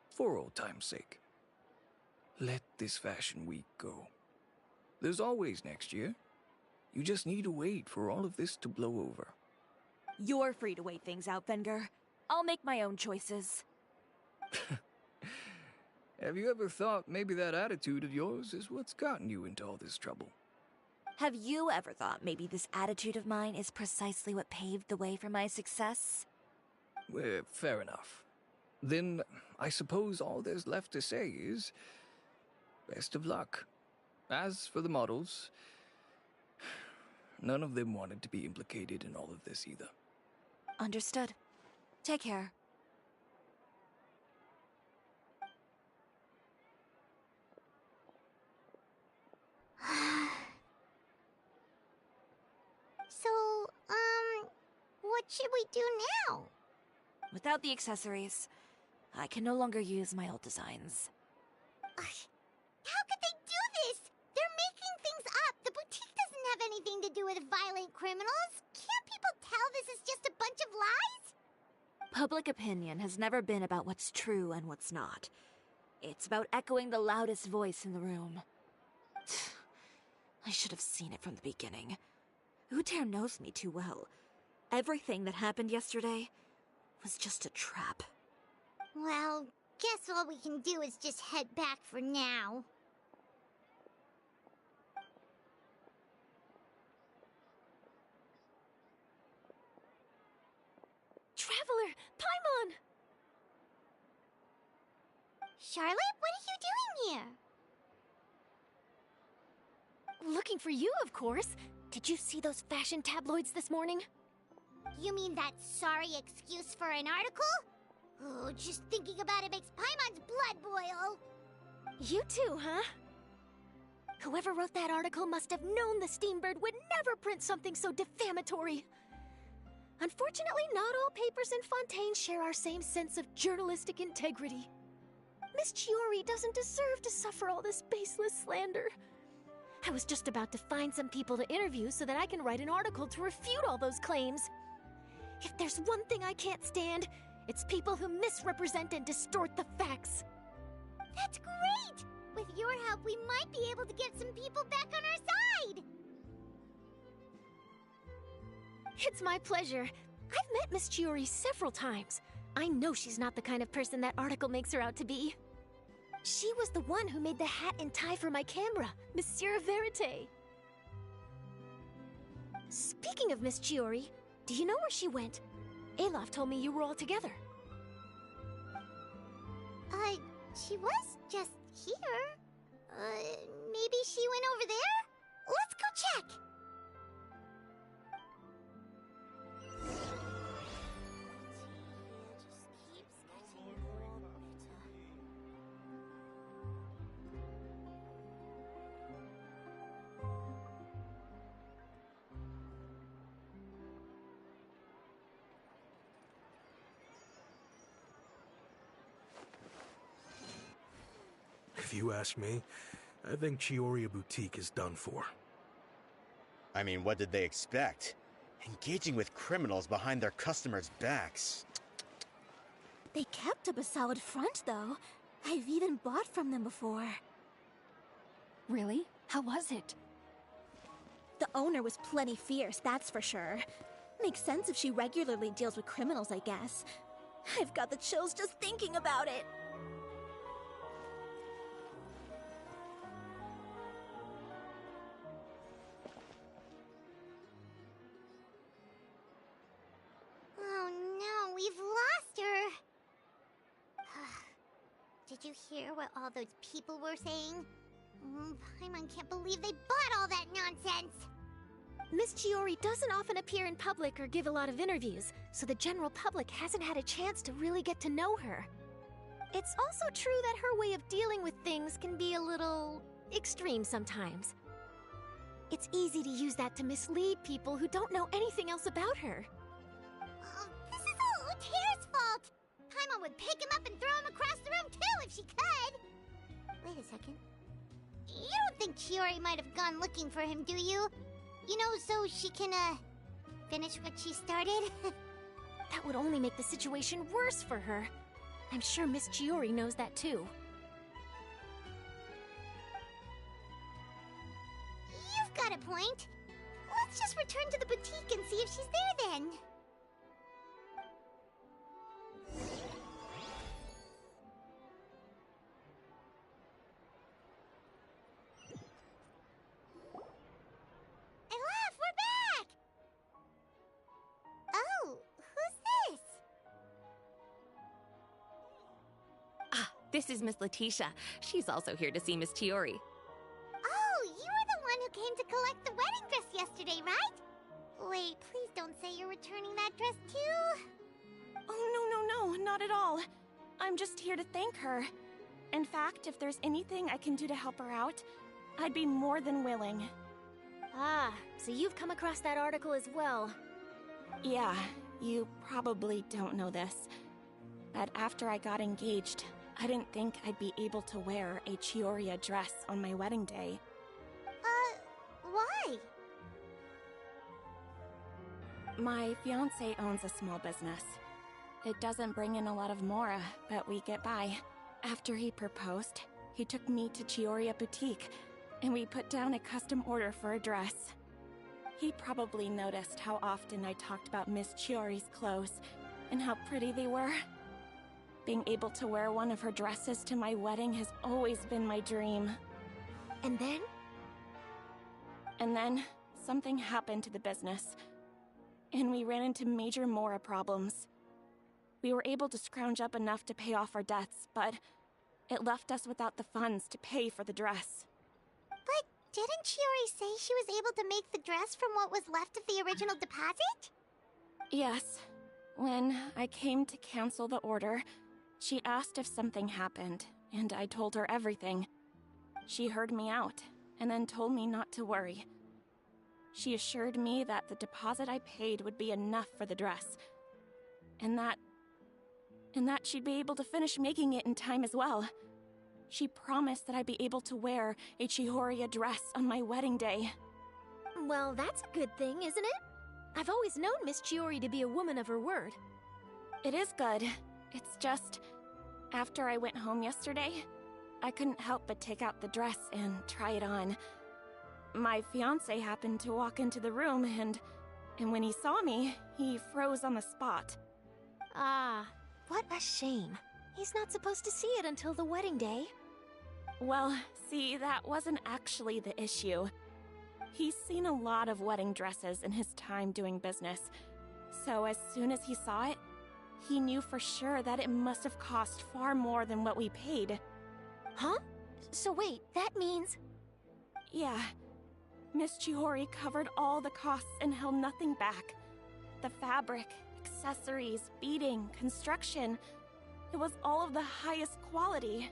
for old time's sake. Let this Fashion Week go. There's always next year. You just need to wait for all of this to blow over. You're free to wait things out, Venger. I'll make my own choices. Have you ever thought maybe that attitude of yours is what's gotten you into all this trouble? Have you ever thought maybe this attitude of mine is precisely what paved the way for my success? Fair enough. Then I suppose all there's left to say is best of luck. As for the models, none of them wanted to be implicated in all of this either. Understood. Take care. So, what should we do now? Without the accessories, I can no longer use my old designs. How could they do this? They're making things up. The boutique doesn't have anything to do with violent criminals. Can't people tell this is just a bunch of lies? Public opinion has never been about what's true and what's not. It's about echoing the loudest voice in the room. I should have seen it from the beginning. Uter knows me too well. Everything that happened yesterday was just a trap. Well, guess all we can do is just head back for now. Traveler! Paimon! Charlotte, what are you doing here? Looking for you, of course. Did you see those fashion tabloids this morning? You mean that sorry excuse for an article? Oh, just thinking about it makes Paimon's blood boil. You too, huh? Whoever wrote that article must have known the Steambird would never print something so defamatory. Unfortunately, not all papers in Fontaine share our same sense of journalistic integrity. Miss Chiori doesn't deserve to suffer all this baseless slander. I was just about to find some people to interview so that I can write an article to refute all those claims. If there's one thing I can't stand, it's people who misrepresent and distort the facts. That's great! With your help, we might be able to get some people back on our side! It's my pleasure. I've met Miss Chiori several times. I know she's not the kind of person that article makes her out to be. She was the one who made the hat and tie for my camera, Monsieur Verite. Speaking of Miss Chiori, do you know where she went? Alof told me you were all together. She was just here. Maybe she went over there? Let's go check! If you ask me, I think Chiori Boutique is done for. I mean, what did they expect? Engaging with criminals behind their customers' backs. They kept up a solid front, though. I've even bought from them before. Really? How was it? The owner was plenty fierce, that's for sure. Makes sense if she regularly deals with criminals, I guess. I've got the chills just thinking about it. Oh no, we've lost her. Did Did you hear what all those people were saying? Paimon can't believe they bought all that nonsense! Miss Chiori doesn't often appear in public or give a lot of interviews, so the general public hasn't had a chance to really get to know her. It's also true that her way of dealing with things can be a little extreme sometimes. It's easy to use that to mislead people who don't know anything else about her. This is all Utear's fault! Paimon would pick him up and throw him across the room too if she could! Wait a second. You don't think Chiori might have gone looking for him, do you? You know, so she can, finish what she started? That would only make the situation worse for her. I'm sure Miss Chiori knows that too. You've got a point. Let's just return to the boutique and see if she's there then. This is Miss Letitia. She's also here to see Miss Chiori. Oh, you were the one who came to collect the wedding dress yesterday, right? Wait, please don't say you're returning that dress too. Oh, no, not at all. I'm just here to thank her. In fact, if there's anything I can do to help her out, I'd be more than willing. Ah, so you've come across that article as well. Yeah, you probably don't know this, but after I got engaged, I didn't think I'd be able to wear a Chiori dress on my wedding day. Why? My fiancé owns a small business. It doesn't bring in a lot of mora, but we get by. After he proposed, he took me to Chiori Boutique, and we put down a custom order for a dress. He probably noticed how often I talked about Miss Chiori's clothes, and how pretty they were. Being able to wear one of her dresses to my wedding has always been my dream. And then? And then, something happened to the business, and we ran into major mora problems. We were able to scrounge up enough to pay off our debts, but it left us without the funds to pay for the dress. But didn't Chiori say she was able to make the dress from what was left of the original deposit? Yes. When I came to cancel the order, she asked if something happened, and I told her everything. She heard me out, and then told me not to worry. She assured me that the deposit I paid would be enough for the dress, and that she'd be able to finish making it in time as well. She promised that I'd be able to wear a Chiori dress on my wedding day. Well, that's a good thing, isn't it? I've always known Miss Chiori to be a woman of her word. It is good. It's just, after I went home yesterday, I couldn't help but take out the dress and try it on. My fiancé happened to walk into the room, and when he saw me, he froze on the spot. Ah, what a shame. He's not supposed to see it until the wedding day. Well, see, that wasn't actually the issue. He's seen a lot of wedding dresses in his time doing business, so as soon as he saw it, he knew for sure that it must have cost far more than what we paid. Huh? So wait, that means... Yeah. Miss Chiori covered all the costs and held nothing back. The fabric, accessories, beading, construction. It was all of the highest quality.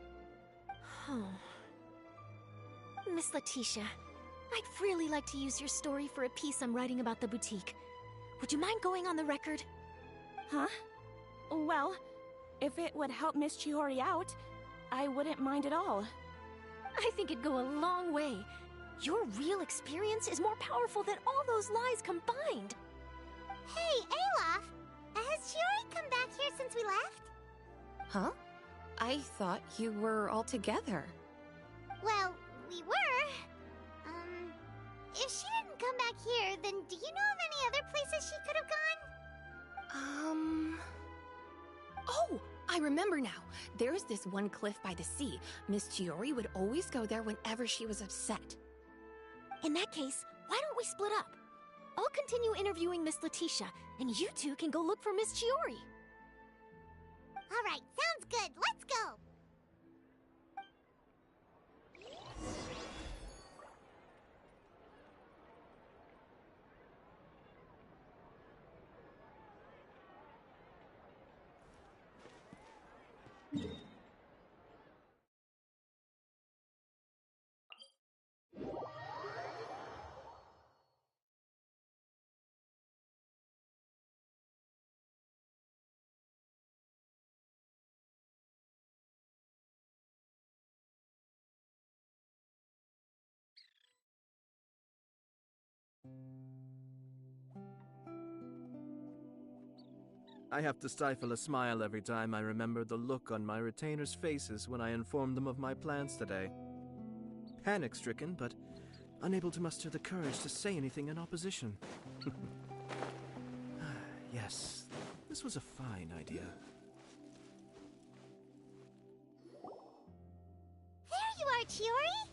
Miss Letitia, I'd really like to use your story for a piece I'm writing about the boutique. Would you mind going on the record? Huh? Well, if it would help Miss Chiori out, I wouldn't mind at all. I think it'd go a long way. Your real experience is more powerful than all those lies combined. Hey, Olaf! Has Chiori come back here since we left? Huh? I thought you were all together. Well, we were. If she didn't come back here, then do you know of any other places she could have gone? Oh, I remember now. There's this one cliff by the sea. Miss Chiori would always go there whenever she was upset. In that case, why don't we split up? I'll continue interviewing Miss Letitia, and you two can go look for Miss Chiori. All right, sounds good. Let's go. I have to stifle a smile every time I remember the look on my retainers' faces when I informed them of my plans today. Panic-stricken, but unable to muster the courage to say anything in opposition. Yes, this was a fine idea. There you are, Chiori!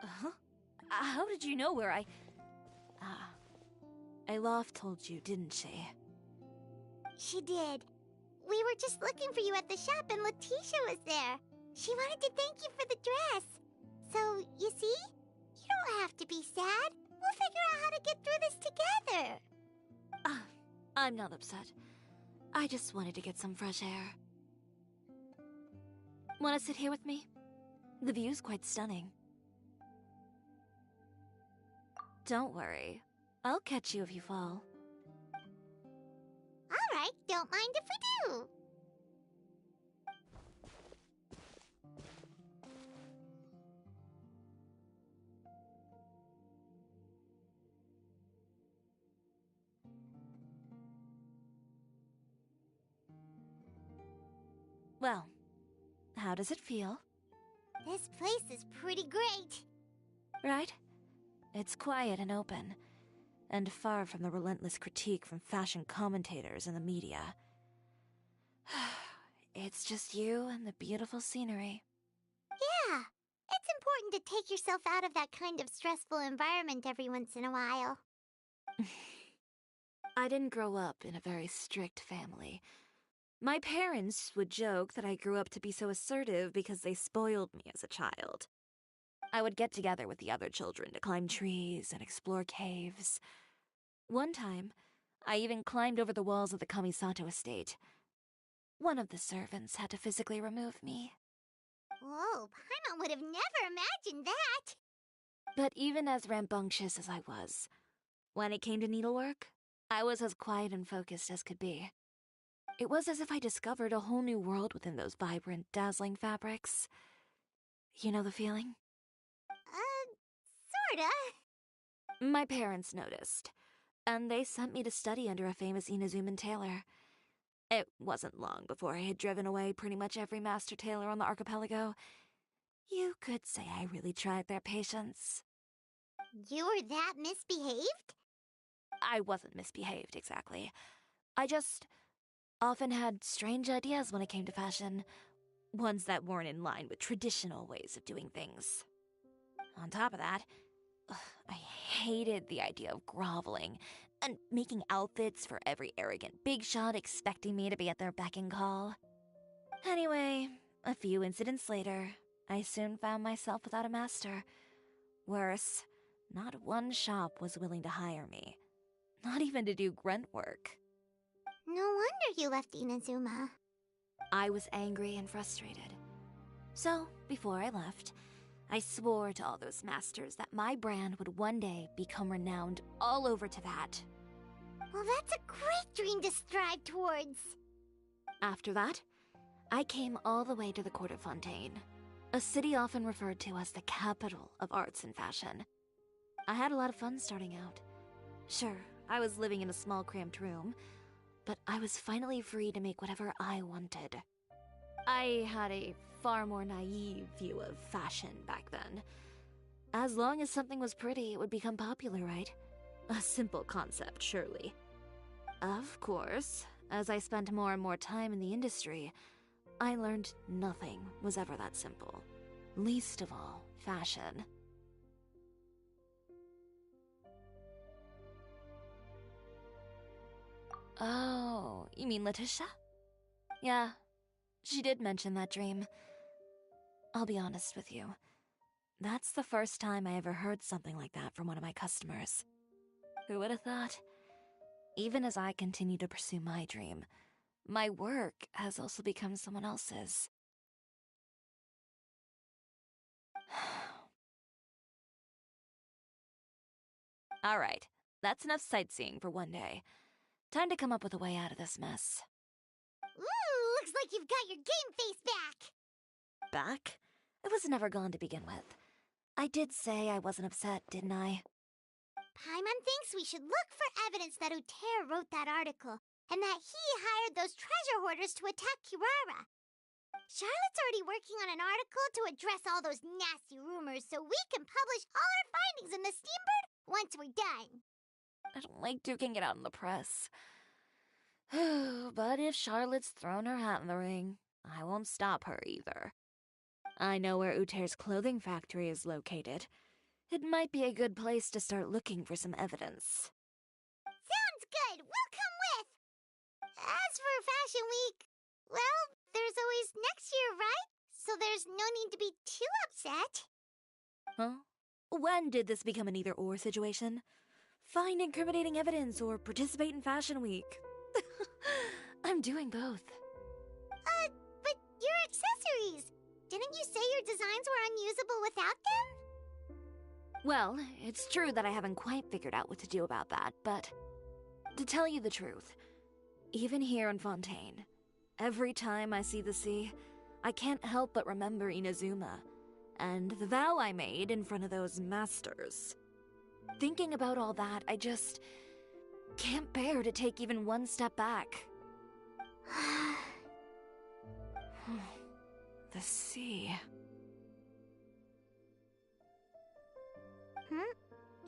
Huh? How did you know where I... Alof told you, didn't she? She did. We were just looking for you at the shop and Letitia was there. She wanted to thank you for the dress. So, you see? You don't have to be sad. We'll figure out how to get through this together. I'm not upset. I just wanted to get some fresh air. Want to sit here with me? The view's quite stunning. Don't worry. I'll catch you if you fall. All right, don't mind if we do. Well, how does it feel? This place is pretty great. Right? It's quiet and open, and far from the relentless critique from fashion commentators and the media. It's just you and the beautiful scenery. Yeah, it's important to take yourself out of that kind of stressful environment every once in a while. I didn't grow up in a very strict family. My parents would joke that I grew up to be so assertive because they spoiled me as a child. I would get together with the other children to climb trees and explore caves. One time, I even climbed over the walls of the Kamisato estate. One of the servants had to physically remove me. Whoa, Paimon would have never imagined that! But even as rambunctious as I was, when it came to needlework, I was as quiet and focused as could be. It was as if I discovered a whole new world within those vibrant, dazzling fabrics. You know the feeling? Sorta. My parents noticed, and they sent me to study under a famous Inazuman tailor. It wasn't long before I had driven away pretty much every master tailor on the archipelago. You could say I really tried their patience. You were that misbehaved? I wasn't misbehaved, exactly. I just often had strange ideas when it came to fashion. Ones that weren't in line with traditional ways of doing things. On top of that, I hated the idea of groveling and making outfits for every arrogant big shot expecting me to be at their beck and call. Anyway, a few incidents later, I soon found myself without a master. Worse, not one shop was willing to hire me. Not even to do grunt work. No wonder you left Inazuma. I was angry and frustrated. So, before I left, I swore to all those masters that my brand would one day become renowned all over to that. Well, that's a great dream to strive towards. After that, I came all the way to the court of Fontaine, a city often referred to as the capital of arts and fashion. I had a lot of fun starting out. Sure, I was living in a small cramped room, but I was finally free to make whatever I wanted. I had a far more naive view of fashion back then. As long as something was pretty, it would become popular, right? A simple concept, surely. Of course, as I spent more and more time in the industry, I learned nothing was ever that simple. Least of all, fashion. Oh, you mean Letitia? Yeah, she did mention that dream. I'll be honest with you. That's the first time I ever heard something like that from one of my customers. Who would have thought? Even as I continue to pursue my dream, my work has also become someone else's. Alright, that's enough sightseeing for one day. Time to come up with a way out of this mess. Ooh, looks like you've got your game face back! Back? It was never gone to begin with. I did say I wasn't upset, didn't I? Paimon thinks we should look for evidence that Uter wrote that article, and that he hired those treasure hoarders to attack Kirara. Charlotte's already working on an article to address all those nasty rumors so we can publish all our findings in the Steambird once we're done. I don't like duking it out in the press. But if Charlotte's thrown her hat in the ring, I won't stop her either. I know where Uter's clothing factory is located. It might be a good place to start looking for some evidence. Sounds good! We'll come with! As for Fashion Week, well, there's always next year, right? So there's no need to be too upset. Huh? When did this become an either-or situation? Find incriminating evidence or participate in Fashion Week. I'm doing both. But your accessories! Didn't you say your designs were unusable without them? Well, it's true that I haven't quite figured out what to do about that, but to tell you the truth, even here in Fontaine, every time I see the sea, I can't help but remember Inazuma, and the vow I made in front of those masters. Thinking about all that, I just can't bear to take even one step back. The sea.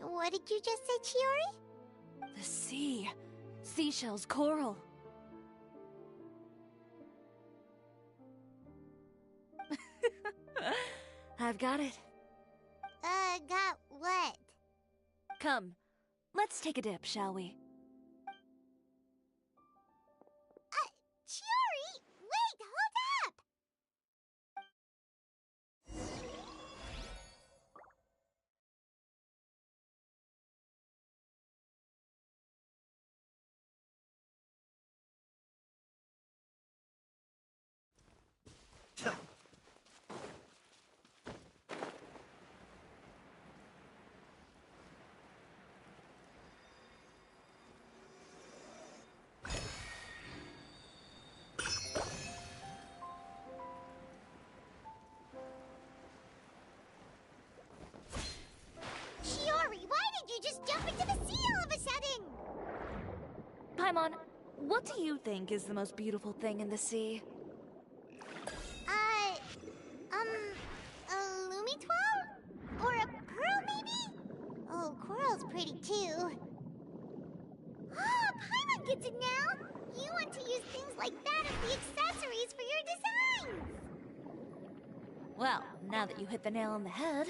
What did you just say, Chiori? The sea. Seashells, coral. I've got it. Got what? Come, let's take a dip, shall we? Chiori! Wait, hold up! Just jump into the sea all of a sudden! Paimon, what do you think is the most beautiful thing in the sea? A Lumitoile? Or a pearl, maybe? Oh, coral's pretty too. Oh, Paimon gets it now! You want to use things like that as the accessories for your designs! Well, now that you hit the nail on the head,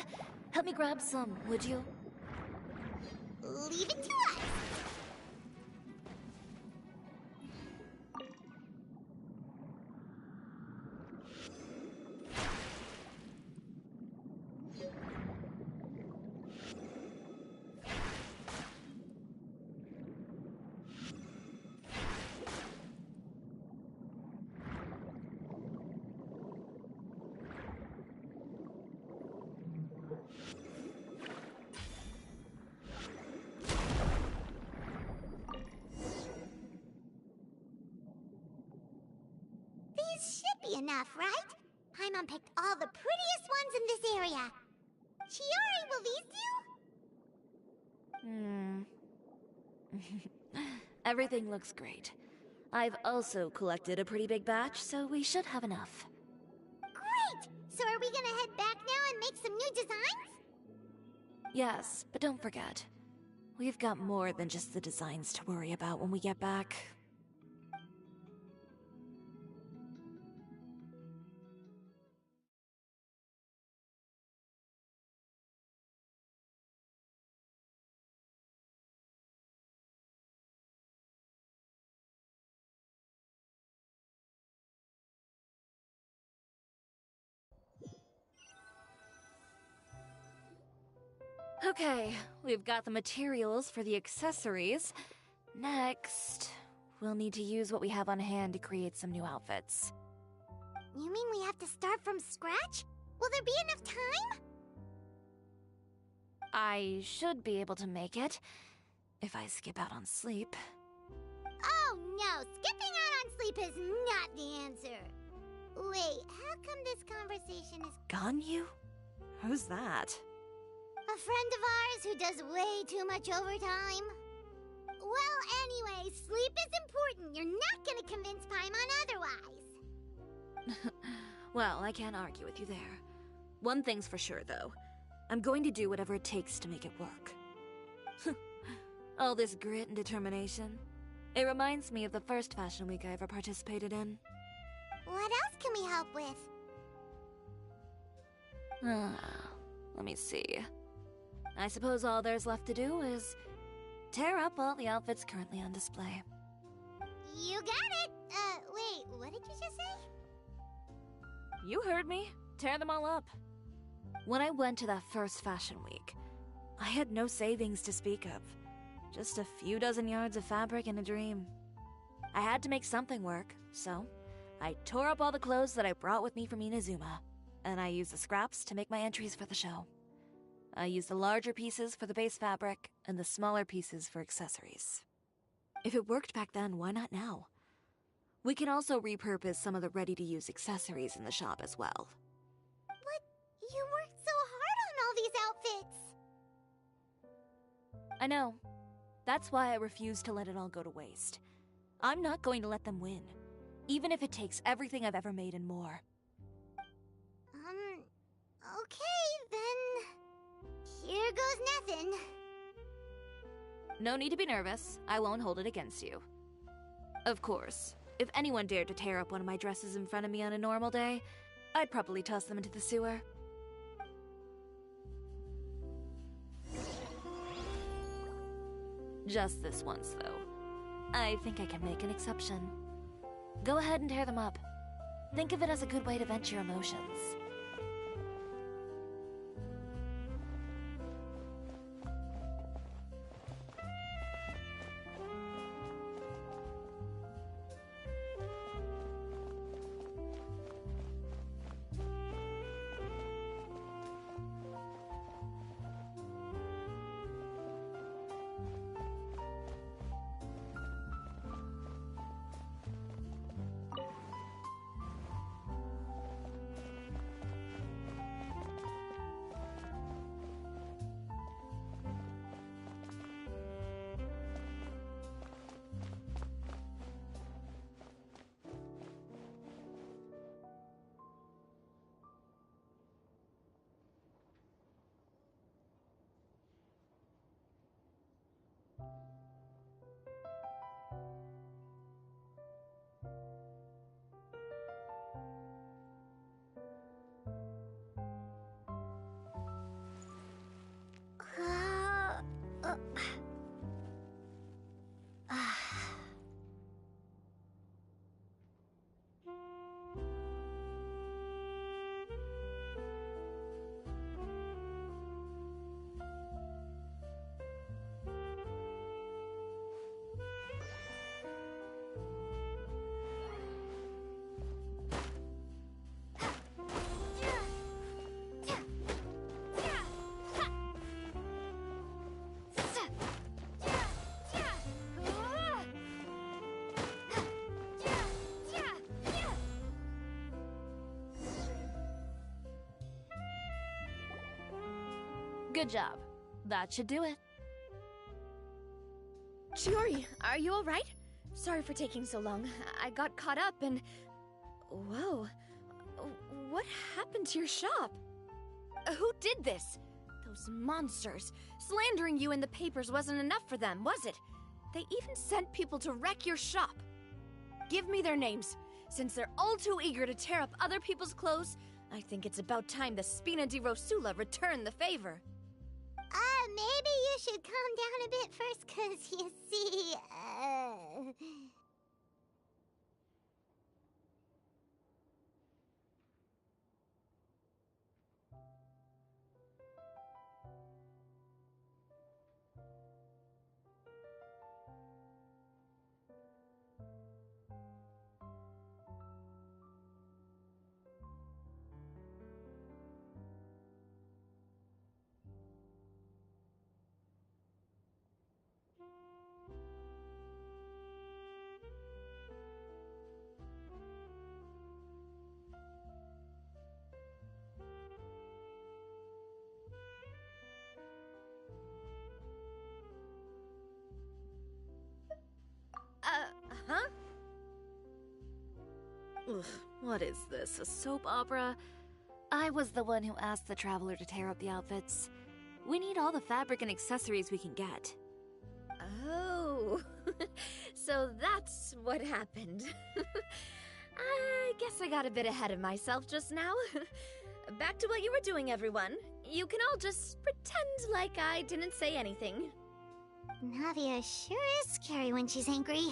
help me grab some, would you? Leave it to us! Should be enough, right? Paimon picked all the prettiest ones in this area. Chiori, will these do? Everything looks great. I've also collected a pretty big batch, so we should have enough. Great! So are we gonna head back now and make some new designs? Yes, but don't forget, we've got more than just the designs to worry about when we get back. Okay, we've got the materials for the accessories. Next, we'll need to use what we have on hand to create some new outfits. You mean we have to start from scratch? Will there be enough time? I should be able to make it, if I skip out on sleep. Oh no, skipping out on sleep is not the answer. Wait, how come this conversation is... Ganyu? Who's that? A friend of ours who does way too much overtime. Well, anyway, sleep is important. You're not gonna convince Paimon otherwise. Well, I can't argue with you there. One thing's for sure, though. I'm going to do whatever it takes to make it work. All this grit and determination. It reminds me of the first fashion week I ever participated in. What else can we help with? Let me see. I suppose all there's left to do is tear up all the outfits currently on display. You got it! Wait, what did you just say? You heard me. Tear them all up. When I went to that first fashion week, I had no savings to speak of. Just a few dozen yards of fabric and a dream. I had to make something work, so I tore up all the clothes that I brought with me from Inazuma, and I used the scraps to make my entries for the show. I used the larger pieces for the base fabric, and the smaller pieces for accessories. If it worked back then, why not now? We can also repurpose some of the ready-to-use accessories in the shop as well. But you worked so hard on all these outfits! I know. That's why I refuse to let it all go to waste. I'm not going to let them win, even if it takes everything I've ever made and more. Okay, then... Here goes nothing. No need to be nervous. I won't hold it against you. Of course, if anyone dared to tear up one of my dresses in front of me on a normal day, I'd probably toss them into the sewer. Just this once, though. I think I can make an exception. Go ahead and tear them up. Think of it as a good way to vent your emotions. Good job. That should do it. Chiori, are you alright? Sorry for taking so long. I got caught up and... Whoa. What happened to your shop? Who did this? Those monsters. Slandering you in the papers wasn't enough for them, was it? They even sent people to wreck your shop. Give me their names. Since they're all too eager to tear up other people's clothes, I think it's about time the Spina di Rosula return the favor. Maybe you should calm down a bit first, 'cause you see, Ugh, what is this, a soap opera? I was the one who asked the traveler to tear up the outfits. We need all the fabric and accessories we can get. Oh, so that's what happened. I guess I got a bit ahead of myself just now. Back to what you were doing, everyone. You can all just pretend like I didn't say anything. Navia sure is scary when she's angry.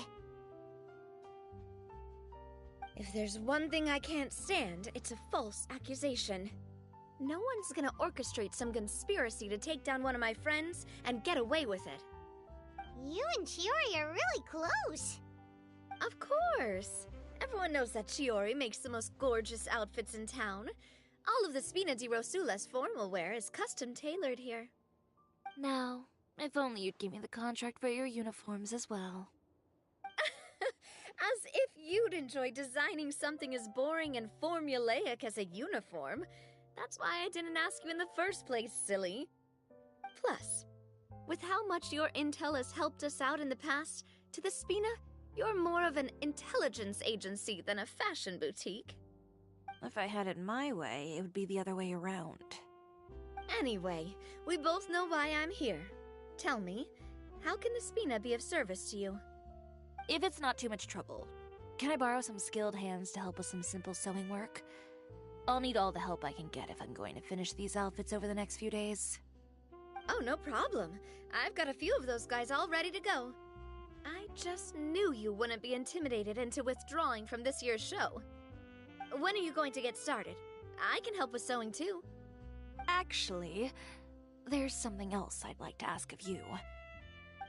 If there's one thing I can't stand, it's a false accusation. No one's gonna orchestrate some conspiracy to take down one of my friends and get away with it. You and Chiori are really close. Of course! Everyone knows that Chiori makes the most gorgeous outfits in town. All of the Spina di Rosula's formal wear is custom tailored here. Now, if only you'd give me the contract for your uniforms as well. As if you'd enjoy designing something as boring and formulaic as a uniform. That's why I didn't ask you in the first place, silly. Plus, with how much your intel has helped us out in the past, to the Spina, you're more of an intelligence agency than a fashion boutique. If I had it my way, it would be the other way around. Anyway, we both know why I'm here. Tell me, how can the Spina be of service to you? If it's not too much trouble, can I borrow some skilled hands to help with some simple sewing work? I'll need all the help I can get if I'm going to finish these outfits over the next few days. Oh, no problem. I've got a few of those guys all ready to go. I just knew you wouldn't be intimidated into withdrawing from this year's show. When are you going to get started? I can help with sewing too. Actually, there's something else I'd like to ask of you.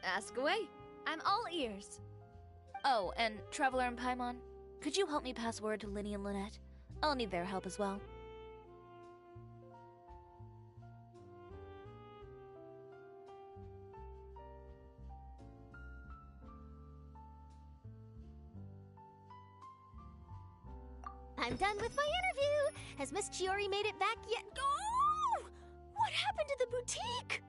Ask away. I'm all ears. Oh, and Traveler and Paimon, could you help me pass word to Linny and Lynette? I'll need their help as well. I'm done with my interview. Has Miss Chiori made it back yet? Oh! What happened to the boutique?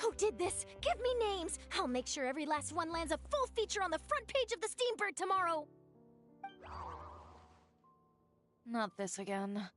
Who did this? Give me names. I'll make sure every last one lands a full feature on the front page of the Steambird tomorrow. Not this again.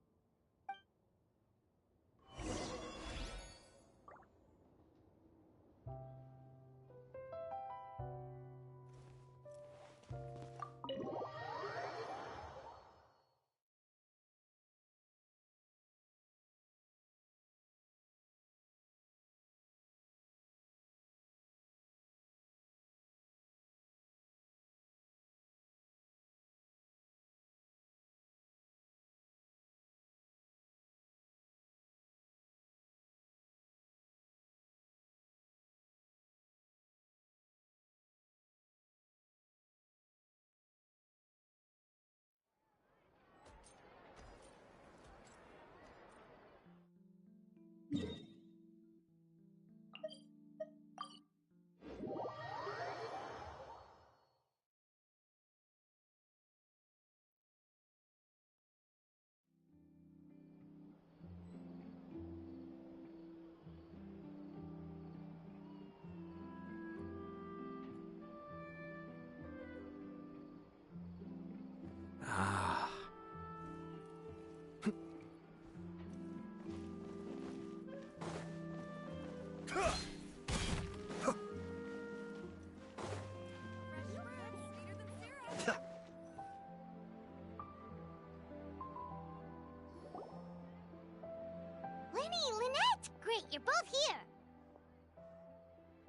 Lynette! Great, you're both here!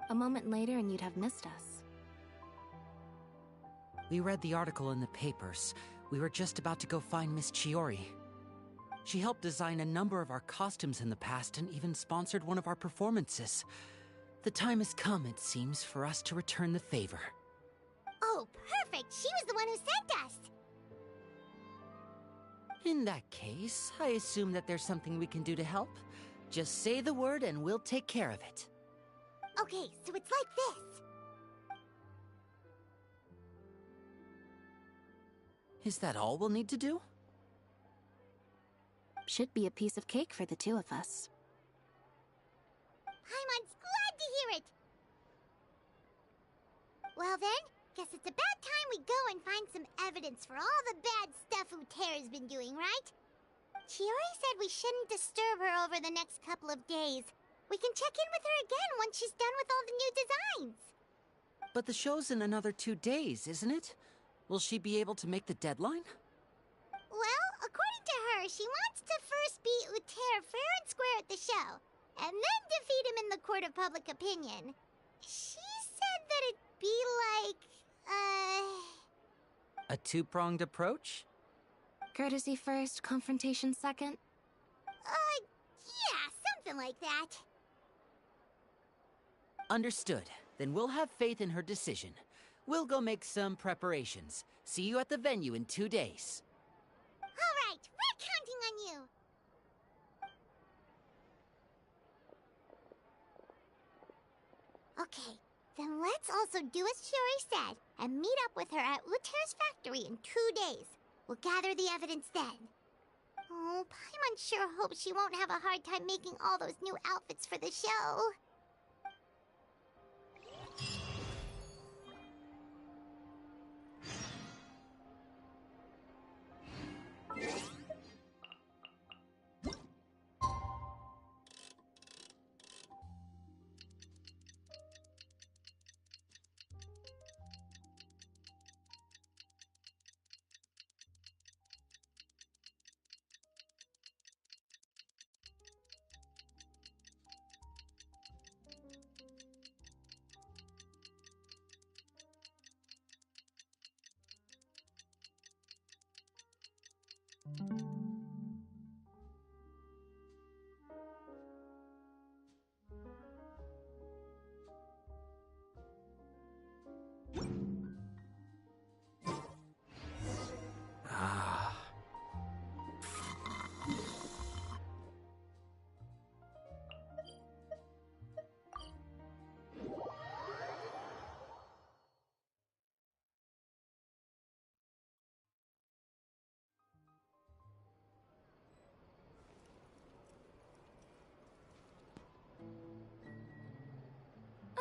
A moment later and you'd have missed us. We read the article in the papers. We were just about to go find Miss Chiori. She helped design a number of our costumes in the past and even sponsored one of our performances. The time has come, it seems, for us to return the favor. Oh, perfect! She was the one who sent us! In that case, I assume that there's something we can do to help. Just say the word and we'll take care of it. Okay, so it's like this. Is that all we'll need to do? Should be a piece of cake for the two of us. Paimon's glad to hear it! Well then, Guess it's about time we go and find some evidence for all the bad stuff Utera's been doing, right? Chiori said we shouldn't disturb her over the next couple of days. We can check in with her again once she's done with all the new designs. But the show's in another 2 days, isn't it? Will she be able to make the deadline? Well, according to her, she wants to first beat Uther fair and square at the show, and then defeat him in the court of public opinion. She said that it'd be like, A two-pronged approach? Courtesy first, confrontation second? Yeah, something like that. Understood. Then we'll have faith in her decision. We'll go make some preparations. See you at the venue in 2 days. All right, we're counting on you. Okay, then let's also do as Chiori said and meet up with her at Uther's factory in 2 days. We'll gather the evidence then. Oh, Paimon sure hopes she won't have a hard time making all those new outfits for the show.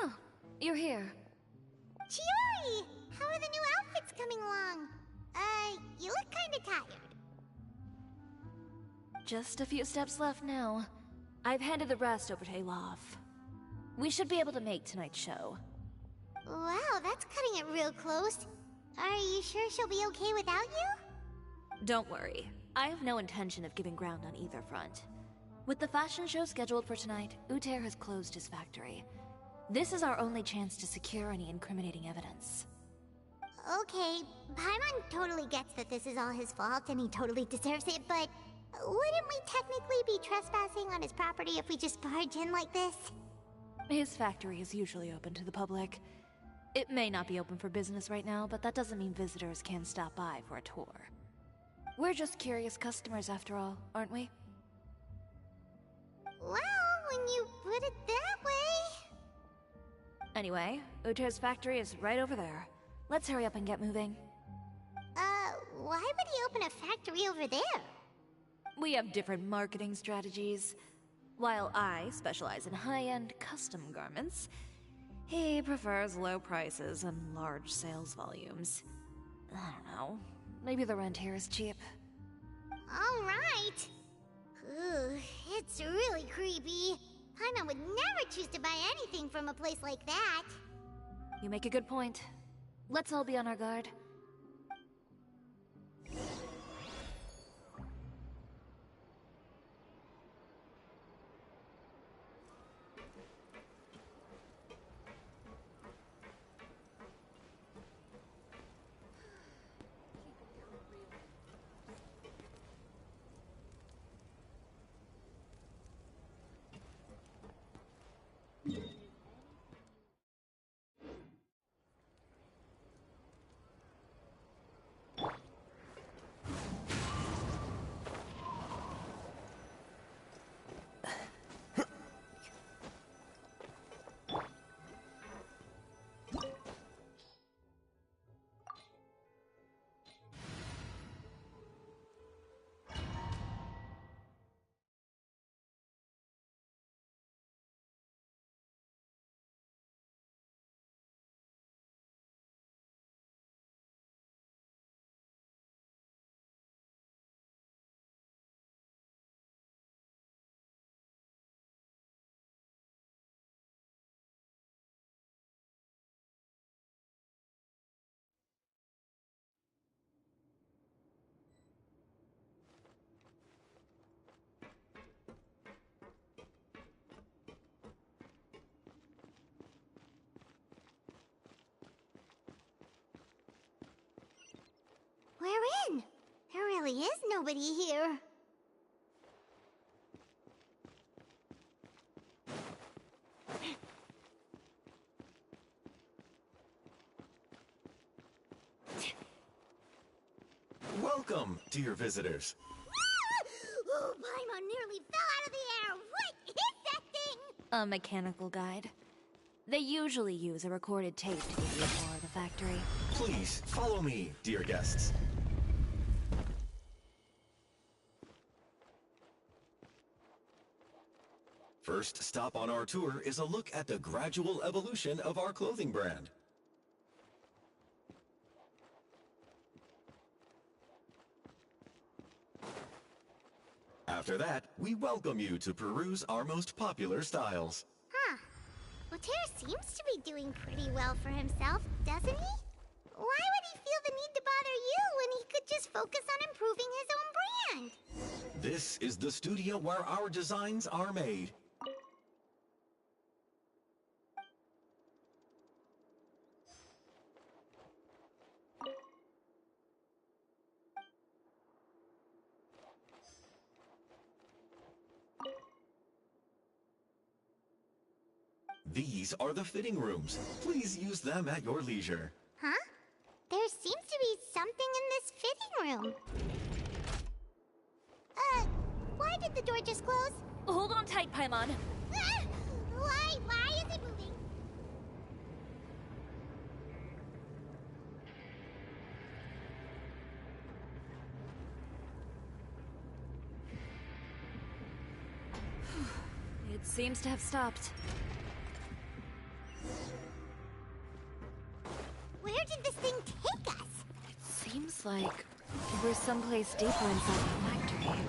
Oh, you're here. Chiori! How are the new outfits coming along? You look kinda tired. Just a few steps left now. I've handed the rest over to Elov. We should be able to make tonight's show. Wow, that's cutting it real close. Are you sure she'll be okay without you? Don't worry. I have no intention of giving ground on either front. With the fashion show scheduled for tonight, Uther has closed his factory. This is our only chance to secure any incriminating evidence. Okay, Paimon totally gets that this is all his fault and he totally deserves it, but wouldn't we technically be trespassing on his property if we just barge in like this? His factory is usually open to the public. It may not be open for business right now, but that doesn't mean visitors can't stop by for a tour. We're just curious customers after all, aren't we? Well, when you put it that way... Anyway, Uther's factory is right over there. Let's hurry up and get moving. Why would he open a factory over there? We have different marketing strategies. While I specialize in high-end custom garments, he prefers low prices and large sales volumes. I don't know. Maybe the rent here is cheap. All right. Ooh, it's really creepy. Paimon would never choose to buy anything from a place like that. You make a good point. Let's all be on our guard. really is nobody here. Welcome, dear visitors. Oh, Paimon nearly fell out of the air. What is that thing? A mechanical guide. They usually use a recorded tape to give you a tour of the factory. Please, follow me, dear guests. First stop on our tour is a look at the gradual evolution of our clothing brand. After that, we welcome you to peruse our most popular styles. Huh. Uter seems to be doing pretty well for himself, doesn't he? Why would he feel the need to bother you when he could just focus on improving his own brand? This is the studio where our designs are made. These are the fitting rooms. Please use them at your leisure. Huh? There seems to be something in this fitting room. Why did the door just close? Hold on tight, Paimon. Ah! Why is it moving? It seems to have stopped. Where did this thing take us? It seems like we're someplace deeper inside the factory.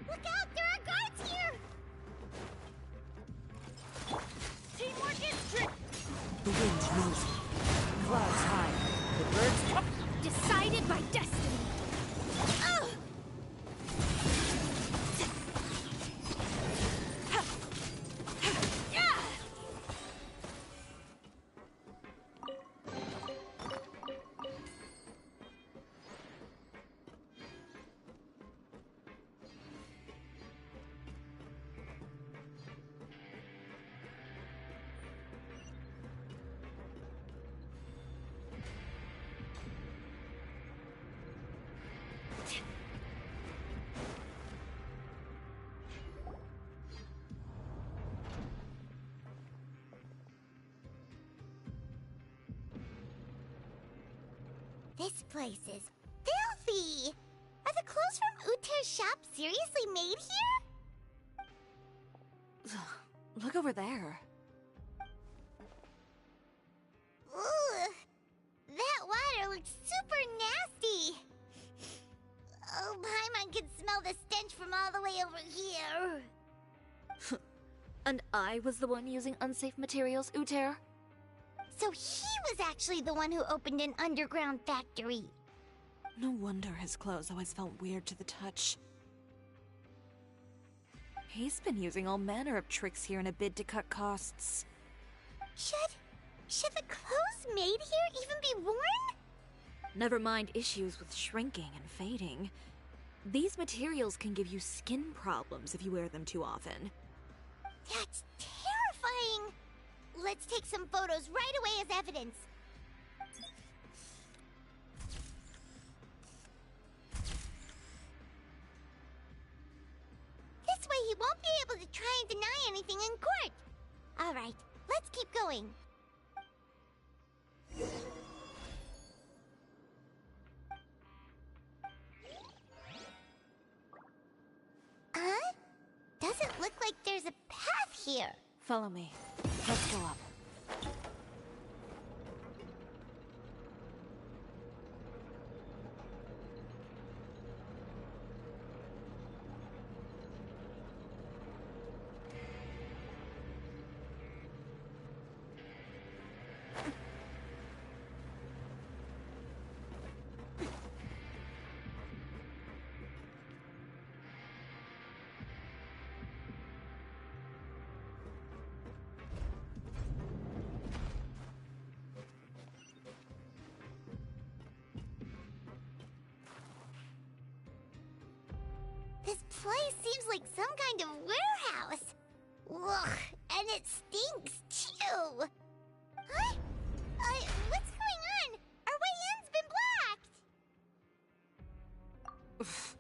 Look out! There are guards here! Teamwork is trick! The wind knows me. Clouds high. The birds... Decided by destiny. Ugh! This place is filthy! Are the clothes from Uter's shop seriously made here? Look over there. Ooh, that water looks super nasty! Oh, Paimon can smell the stench from all the way over here! And I was the one using unsafe materials, Uter? So he was actually the one who opened an underground factory. No wonder his clothes always felt weird to the touch. He's been using all manner of tricks here in a bid to cut costs. Should the clothes made here even be worn? Never mind issues with shrinking and fading. These materials can give you skin problems if you wear them too often. That's terrifying! Let's take some photos right away as evidence. This way he won't be able to try and deny anything in court. Alright, let's keep going. Doesn't look like there's a path here. Follow me. Let's go up. place seems like some kind of warehouse. Ugh, and it stinks, too. Huh? What's going on? Our way in's been blocked.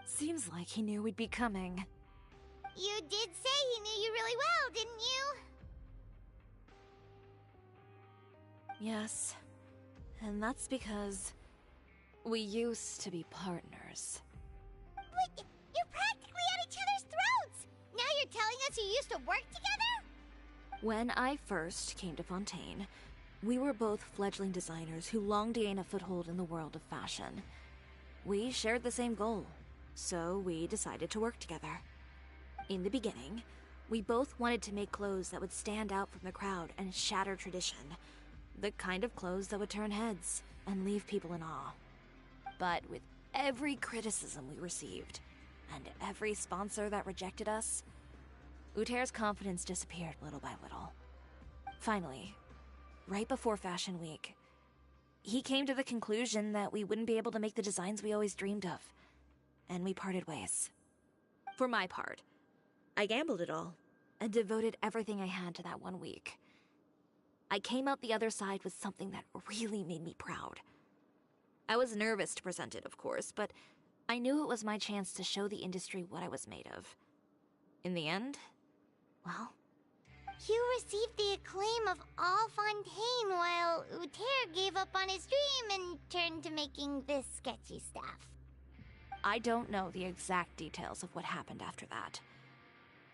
Seems like he knew we'd be coming. You did say he knew you really well, didn't you? Yes. And that's because we used to be partners. Wait, you're practically at each other's throats! Now you're telling us you used to work together? When I first came to Fontaine, we were both fledgling designers who longed to gain a foothold in the world of fashion. We shared the same goal, so we decided to work together. In the beginning, we both wanted to make clothes that would stand out from the crowd and shatter tradition. The kind of clothes that would turn heads and leave people in awe. But with every criticism we received, and every sponsor that rejected us, Uter's confidence disappeared little by little. Finally, right before Fashion Week, he came to the conclusion that we wouldn't be able to make the designs we always dreamed of, and we parted ways. For my part, I gambled it all, and devoted everything I had to that 1 week. I came out the other side with something that really made me proud. I was nervous to present it, of course, but I knew it was my chance to show the industry what I was made of. In the end, well... You received the acclaim of all Fontaine while Uter gave up on his dream and turned to making this sketchy stuff. I don't know the exact details of what happened after that.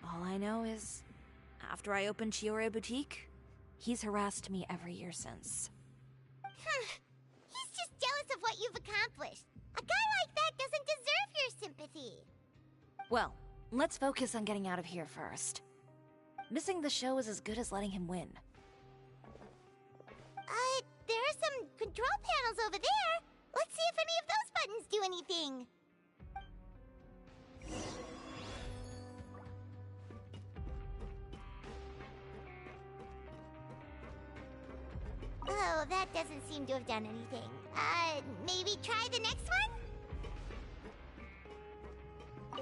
All I know is, after I opened Chiori Boutique, he's harassed me every year since. He's just jealous of what you've accomplished. A guy like that doesn't deserve your sympathy. Well, let's focus on getting out of here first. Missing the show is as good as letting him win. There are some control panels over there. Let's see if any of those buttons do anything. Oh, that doesn't seem to have done anything. Maybe try the next one?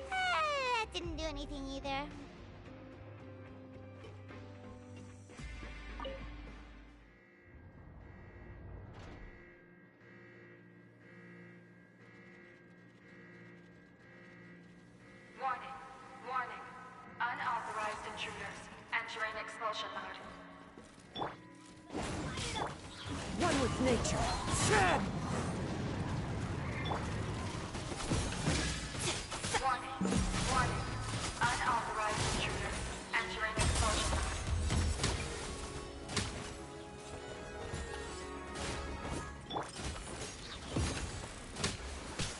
That didn't do anything either. Warning, warning. Unauthorized intruders entering expulsion mode. One with nature. Shit! Warning, warning. Unauthorized intruders entering expulsion mode.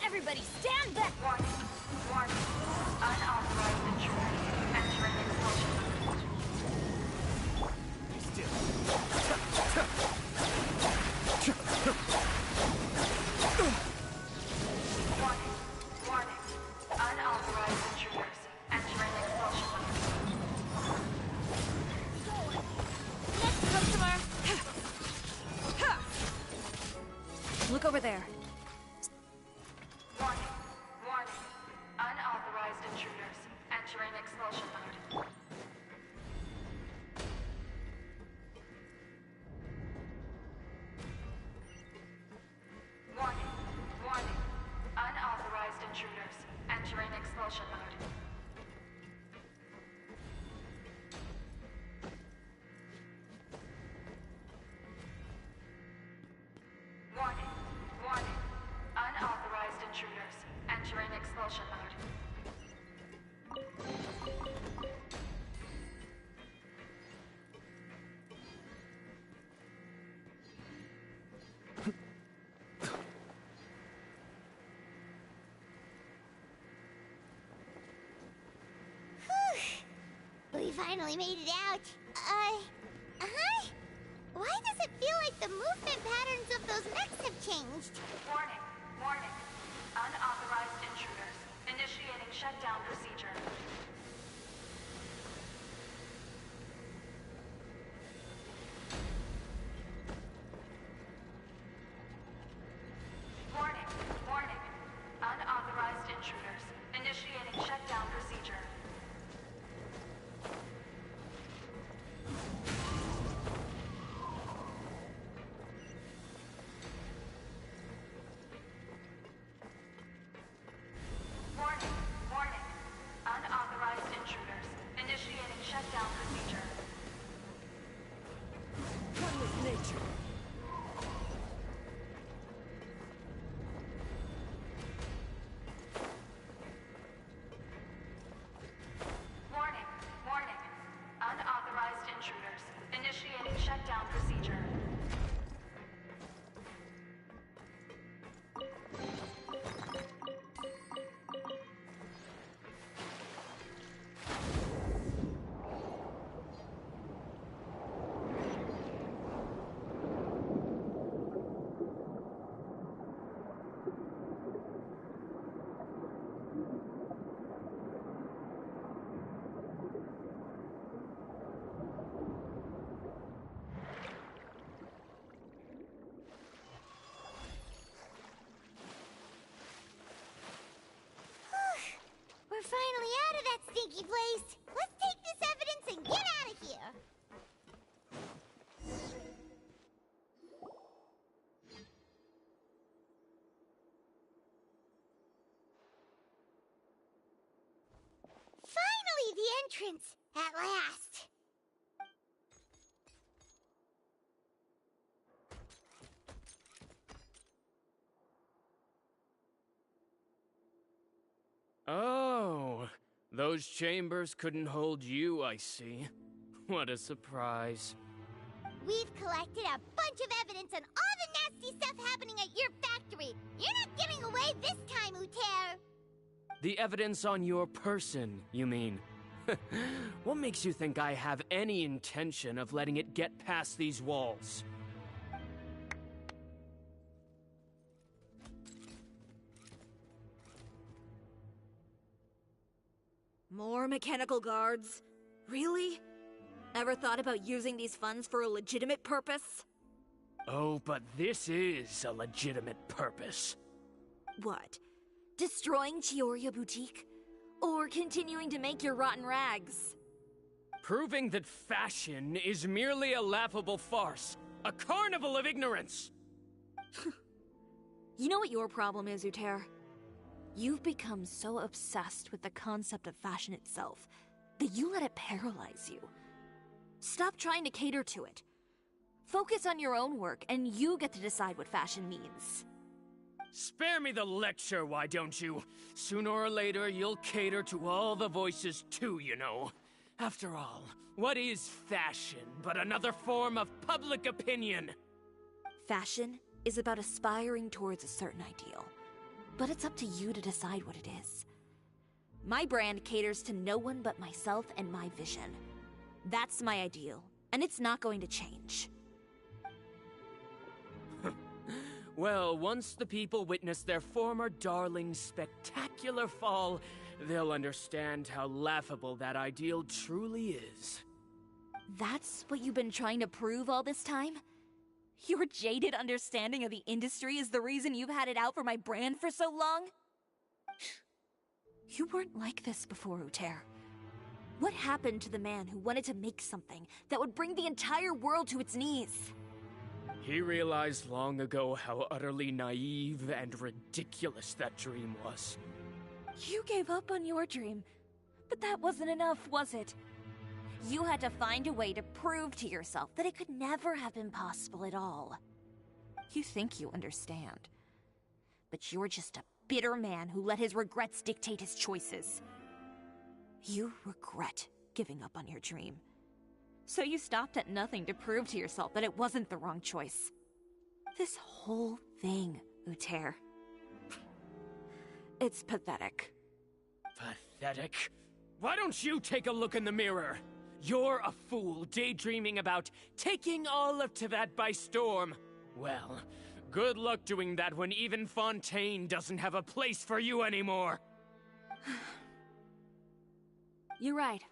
Everybody stand back! Warning, warning. Unauthorized intruders entering expulsion mode. Warning, warning. Unauthorized intruders entering expulsion mode. Next customer! Look over there. Warning, warning. Unauthorized intruders entering expulsion mode. Warning, warning. Unauthorized intruders entering expulsion mode. Warning, warning. Unauthorized intruders entering expulsion mode. We finally made it out. Why does it feel like the movement patterns of those mechs have changed? Warning, warning. Unauthorized intruders initiating shutdown procedure. Warning, warning. Unauthorized intruders finally out of that stinky place. Let's take this evidence and get out of here. Finally, the entrance! At last! Oh, those chambers couldn't hold you, I see. What a surprise. We've collected a bunch of evidence on all the nasty stuff happening at your factory. You're not getting away this time, Uter. The evidence on your person, you mean? What makes you think I have any intention of letting it get past these walls? More mechanical guards? Really? Ever thought about using these funds for a legitimate purpose? Oh, but this is a legitimate purpose. What? Destroying Chiori Boutique? Or continuing to make your rotten rags? Proving that fashion is merely a laughable farce. A carnival of ignorance! You know what your problem is, Uter? You've become so obsessed with the concept of fashion itself that you let it paralyze you. Stop trying to cater to it. Focus on your own work, and you get to decide what fashion means. Spare me the lecture, why don't you? Sooner or later, you'll cater to all the voices too, you know. After all, what is fashion but another form of public opinion? Fashion is about aspiring towards a certain ideal. But it's up to you to decide what it is. My brand caters to no one but myself and my vision. That's my ideal, and it's not going to change. Well, once the people witness their former darling's spectacular fall, they'll understand how laughable that ideal truly is. That's what you've been trying to prove all this time? Your jaded understanding of the industry is the reason you've had it out for my brand for so long? You weren't like this before, Uter. What happened to the man who wanted to make something that would bring the entire world to its knees? He realized long ago how utterly naive and ridiculous that dream was. You gave up on your dream, but that wasn't enough, was it? You had to find a way to prove to yourself that it could never have been possible at all. You think you understand, but you're just a bitter man who let his regrets dictate his choices. You regret giving up on your dream. So you stopped at nothing to prove to yourself that it wasn't the wrong choice. This whole thing, Uter. It's pathetic. Pathetic? Why don't you take a look in the mirror? You're a fool daydreaming about taking all of Teyvat by storm. Well, good luck doing that when even Fontaine doesn't have a place for you anymore. You're right.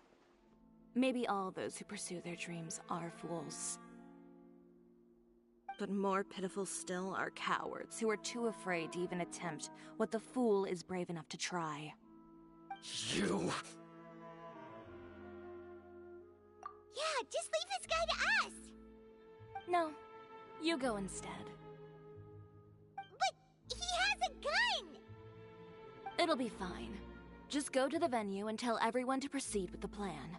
Maybe all those who pursue their dreams are fools. But more pitiful still are cowards who are too afraid to even attempt what the fool is brave enough to try. You... Yeah, just leave this guy to us! No, you go instead. But he has a gun! It'll be fine. Just go to the venue and tell everyone to proceed with the plan.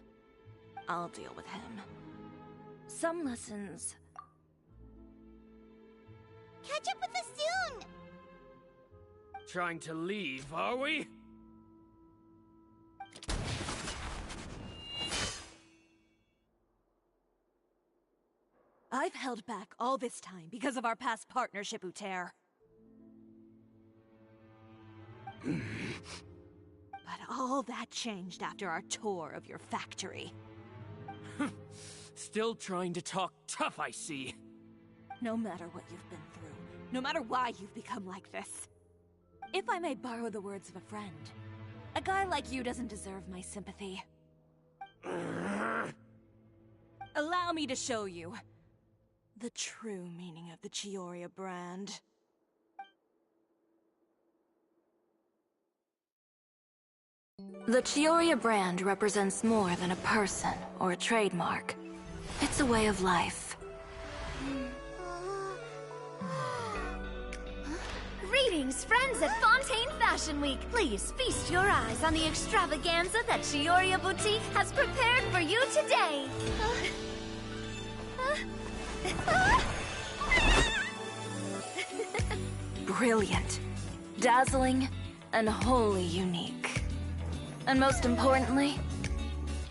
I'll deal with him. Some lessons... Catch up with us soon! Trying to leave, are we? I've held back all this time because of our past partnership, Uter. But all that changed after our tour of your factory. Still trying to talk tough, I see. No matter what you've been through, no matter why you've become like this. If I may borrow the words of a friend, a guy like you doesn't deserve my sympathy. Allow me to show you the true meaning of the Chiori brand. The Chiori brand represents more than a person or a trademark. It's a way of life. Greetings, friends at Fontaine Fashion Week. Please feast your eyes on the extravaganza that Chiori Boutique has prepared for you today. Brilliant, dazzling, and wholly unique. And most importantly,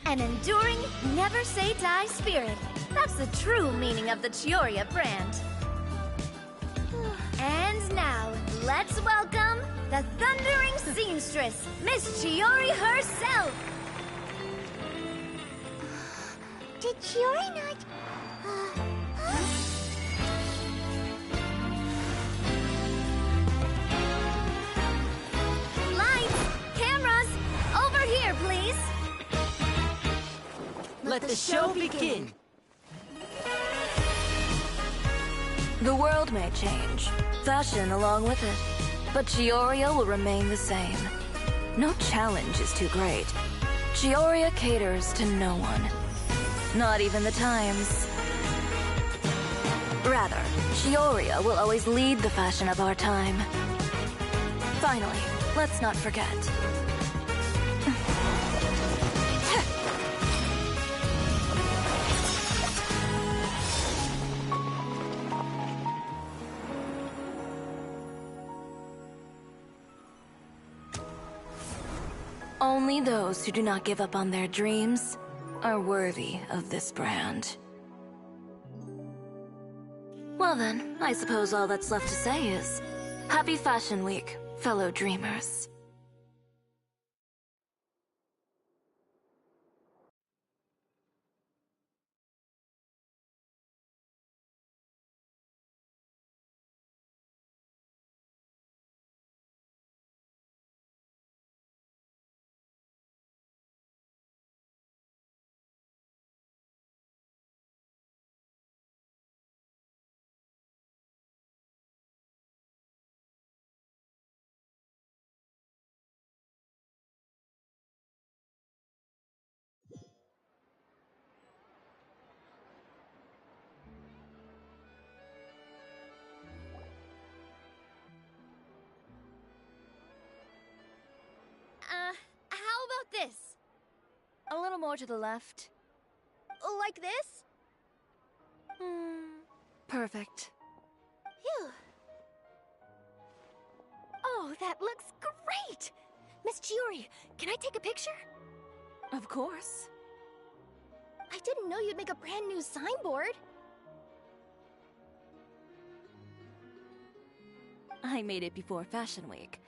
an enduring, never-say-die spirit. That's the true meaning of the Chiori brand. And now, let's welcome the thundering seamstress, Miss Chiori herself! Did Chiori not... Lights! Cameras! Over here, please! Let the show begin! The world may change, fashion along with it, but Chiori will remain the same. No challenge is too great. Chiori caters to no one. Not even the times. Rather, Chiori will always lead the fashion of our time. Finally, let's not forget. Only those who do not give up on their dreams are worthy of this brand. Well then, I suppose all that's left to say is, Happy Fashion Week, fellow dreamers. How about this? A little more to the left. Like this? Perfect. Phew. Oh, that looks great! Miss Chiori, can I take a picture? Of course. I didn't know you'd make a brand new signboard. I made it before Fashion Week.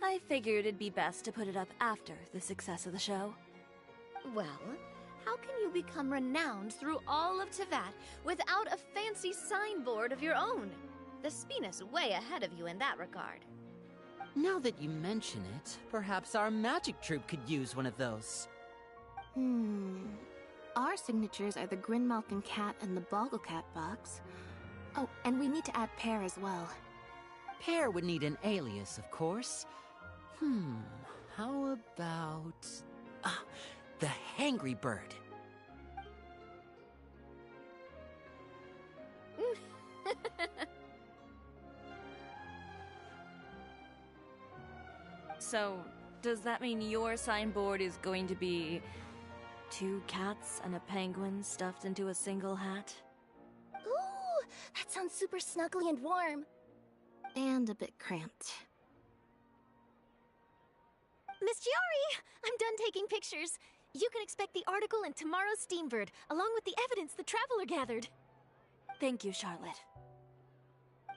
I figured it'd be best to put it up after the success of the show. Well, how can you become renowned through all of Teyvat without a fancy signboard of your own? The Spina's way ahead of you in that regard. Now that you mention it, perhaps our magic troupe could use one of those. Our signatures are the Grinmalkin cat and the Bogglecat box. Oh, and we need to add Pear as well. Pear would need an alias, of course. How about... the Hangry Bird. So, does that mean your signboard is going to be 2 cats and a penguin stuffed into a single hat? Ooh, that sounds super snuggly and warm. And a bit cramped. Miss Chiori, I'm done taking pictures. You can expect the article in tomorrow's Steambird, along with the evidence the Traveler gathered. Thank you, Charlotte.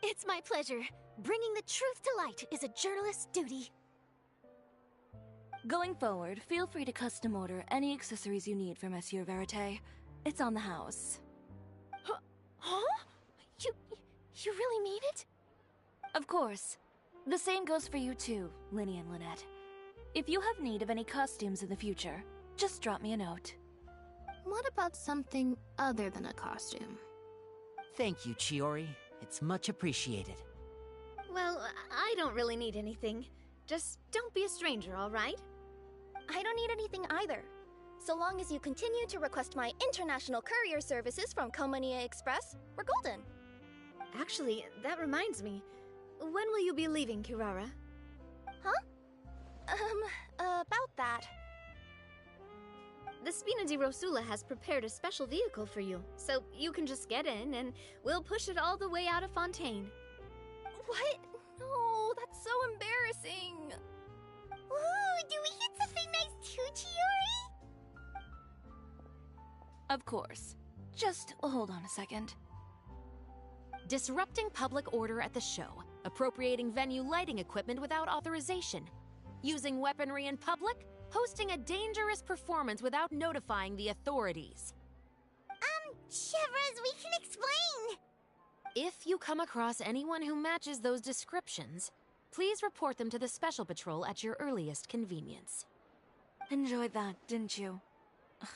It's my pleasure. Bringing the truth to light is a journalist's duty. Going forward, feel free to custom order any accessories you need for Monsieur Verite. It's on the house. Huh? You really mean it? Of course. The same goes for you too, Linny and Lynette. If you have need of any costumes in the future, just drop me a note. What about something other than a costume? Thank you, Chiori. It's much appreciated. Well, I don't really need anything. Just don't be a stranger, all right? I don't need anything either. So long as you continue to request my international courier services from Komania Express, we're golden. Actually, that reminds me. When will you be leaving, Kirara? Huh? About that. The Spina di Rosula has prepared a special vehicle for you, so you can just get in and we'll push it all the way out of Fontaine. What? No, that's so embarrassing. Ooh, do we get something nice too, Chiori? Of course. Just hold on a second. Disrupting public order at the show, appropriating venue lighting equipment without authorization, using weaponry in public, hosting a dangerous performance without notifying the authorities. Chevras, we can explain. If you come across anyone who matches those descriptions, please report them to the Special Patrol at your earliest convenience. Enjoyed that, didn't you? Ugh,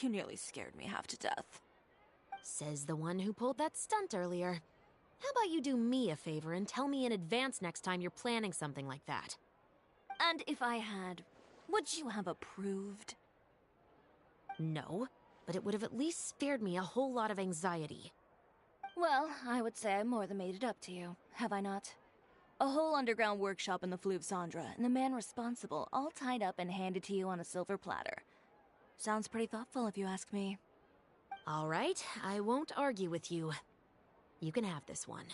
you nearly scared me half to death. Says the one who pulled that stunt earlier. How about you do me a favor and tell me in advance next time you're planning something like that? And if I had, would you have approved? No, but it would have at least spared me a whole lot of anxiety. Well, I would say I more than made it up to you, have I not? A whole underground workshop in the Fleuve Sandra, and the man responsible all tied up and handed to you on a silver platter. Sounds pretty thoughtful if you ask me. All right, I won't argue with you. You can have this one.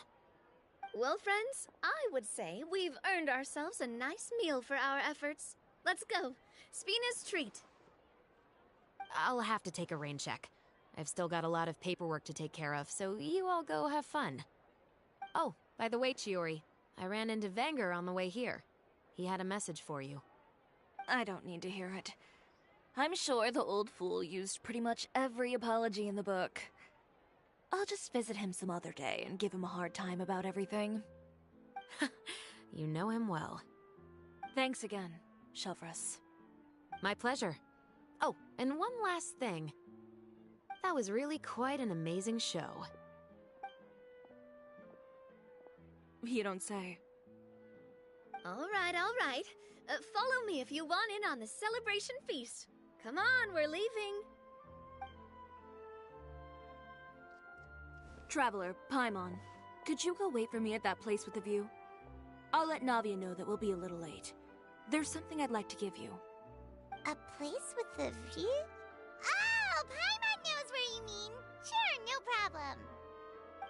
Well, friends, I would say we've earned ourselves a nice meal for our efforts. Let's go. Spina's treat. I'll have to take a rain check. I've still got a lot of paperwork to take care of, so you all go have fun. Oh, by the way, Chiori, I ran into Vanger on the way here. He had a message for you. I don't need to hear it. I'm sure the old fool used pretty much every apology in the book. I'll just visit him some other day and give him a hard time about everything. You know him well. Thanks again, Chevras. My pleasure. Oh, and one last thing. That was really quite an amazing show. You don't say. All right, all right. Follow me if you want in on the celebration feast. Come on, we're leaving. Traveler, Paimon, could you go wait for me at that place with the view? I'll let Navia know that we'll be a little late. There's something I'd like to give you. A place with a view? Oh, Paimon knows where you mean. Sure, no problem.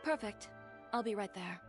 Perfect. I'll be right there.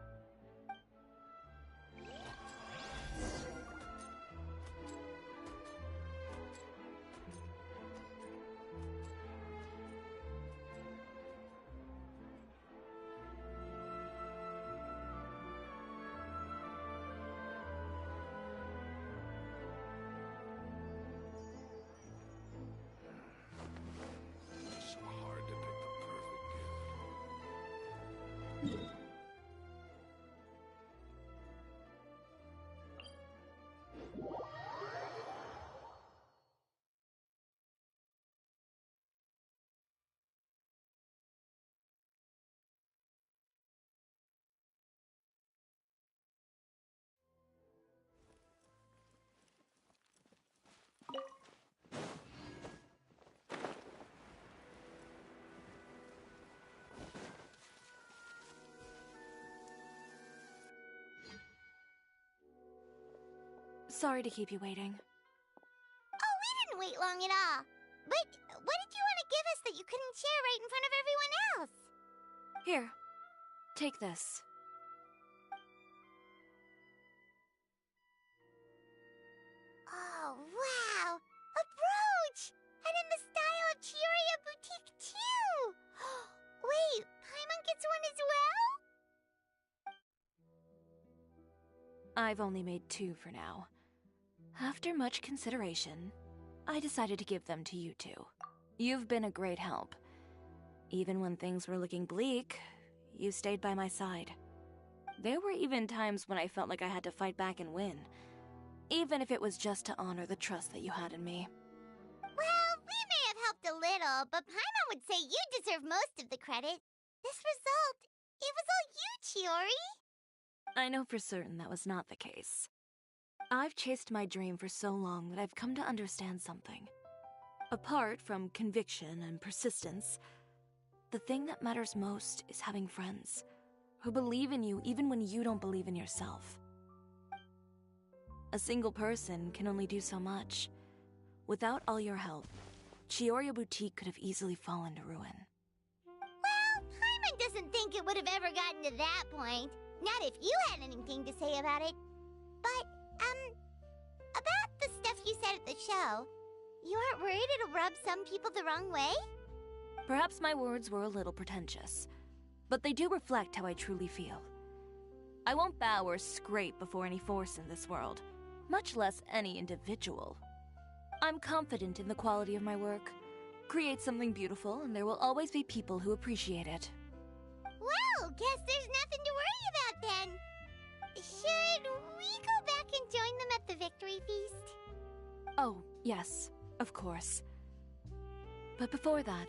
Sorry to keep you waiting. Oh, we didn't wait long at all. But what did you want to give us that you couldn't share right in front of everyone else? Here, take this. Oh, wow! A brooch! And in the style of Chiori Boutique, too! Wait, Paimon gets one as well? I've only made 2 for now. After much consideration, I decided to give them to you two. You've been a great help. Even when things were looking bleak, you stayed by my side. There were even times when I felt like I had to fight back and win, even if it was just to honor the trust that you had in me. Well, we may have helped a little, but Paimon would say you deserve most of the credit. This result, it was all you, Chiori. I know for certain that was not the case. I've chased my dream for so long that I've come to understand something. Apart from conviction and persistence, the thing that matters most is having friends who believe in you even when you don't believe in yourself. A single person can only do so much. Without all your help, Chiori Boutique could have easily fallen to ruin. Well, Paimon doesn't think it would have ever gotten to that point. Not if you had anything to say about it. But, about the stuff you said at the show, you aren't worried it'll rub some people the wrong way? Perhaps my words were a little pretentious, but they do reflect how I truly feel. I won't bow or scrape before any force in this world, much less any individual. I'm confident in the quality of my work. Create something beautiful, and there will always be people who appreciate it. Well, guess there's nothing to worry about then. Should we go back and join them at the victory feast? Oh, yes, of course. But before that,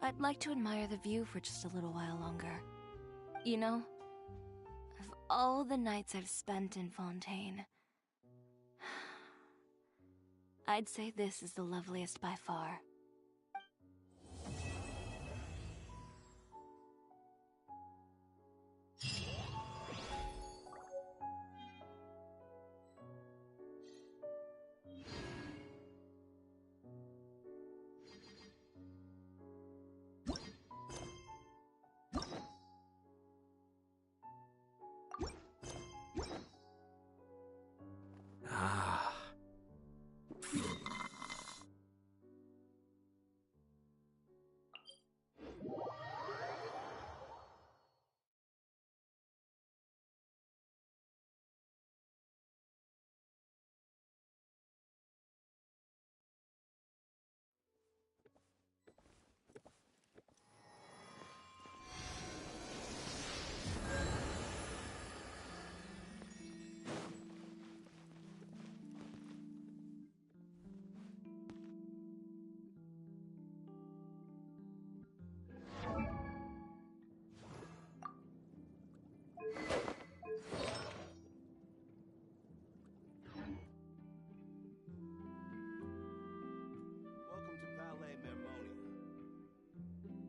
I'd like to admire the view for just a little while longer. You know, of all the nights I've spent in Fontaine, I'd say this is the loveliest by far. Ah.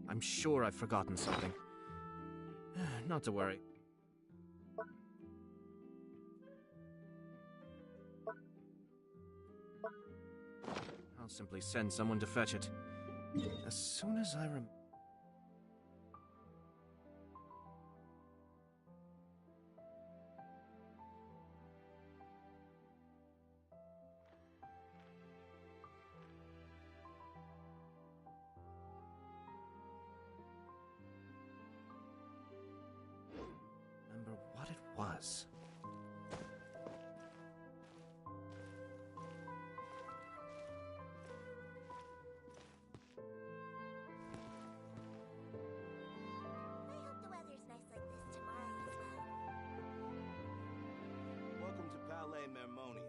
I'm sure I've forgotten something. Not to worry. I'll simply send someone to fetch it. As soon as I remember what it was. The weather's nice like this tomorrow as well. Welcome to Palais Mermonia.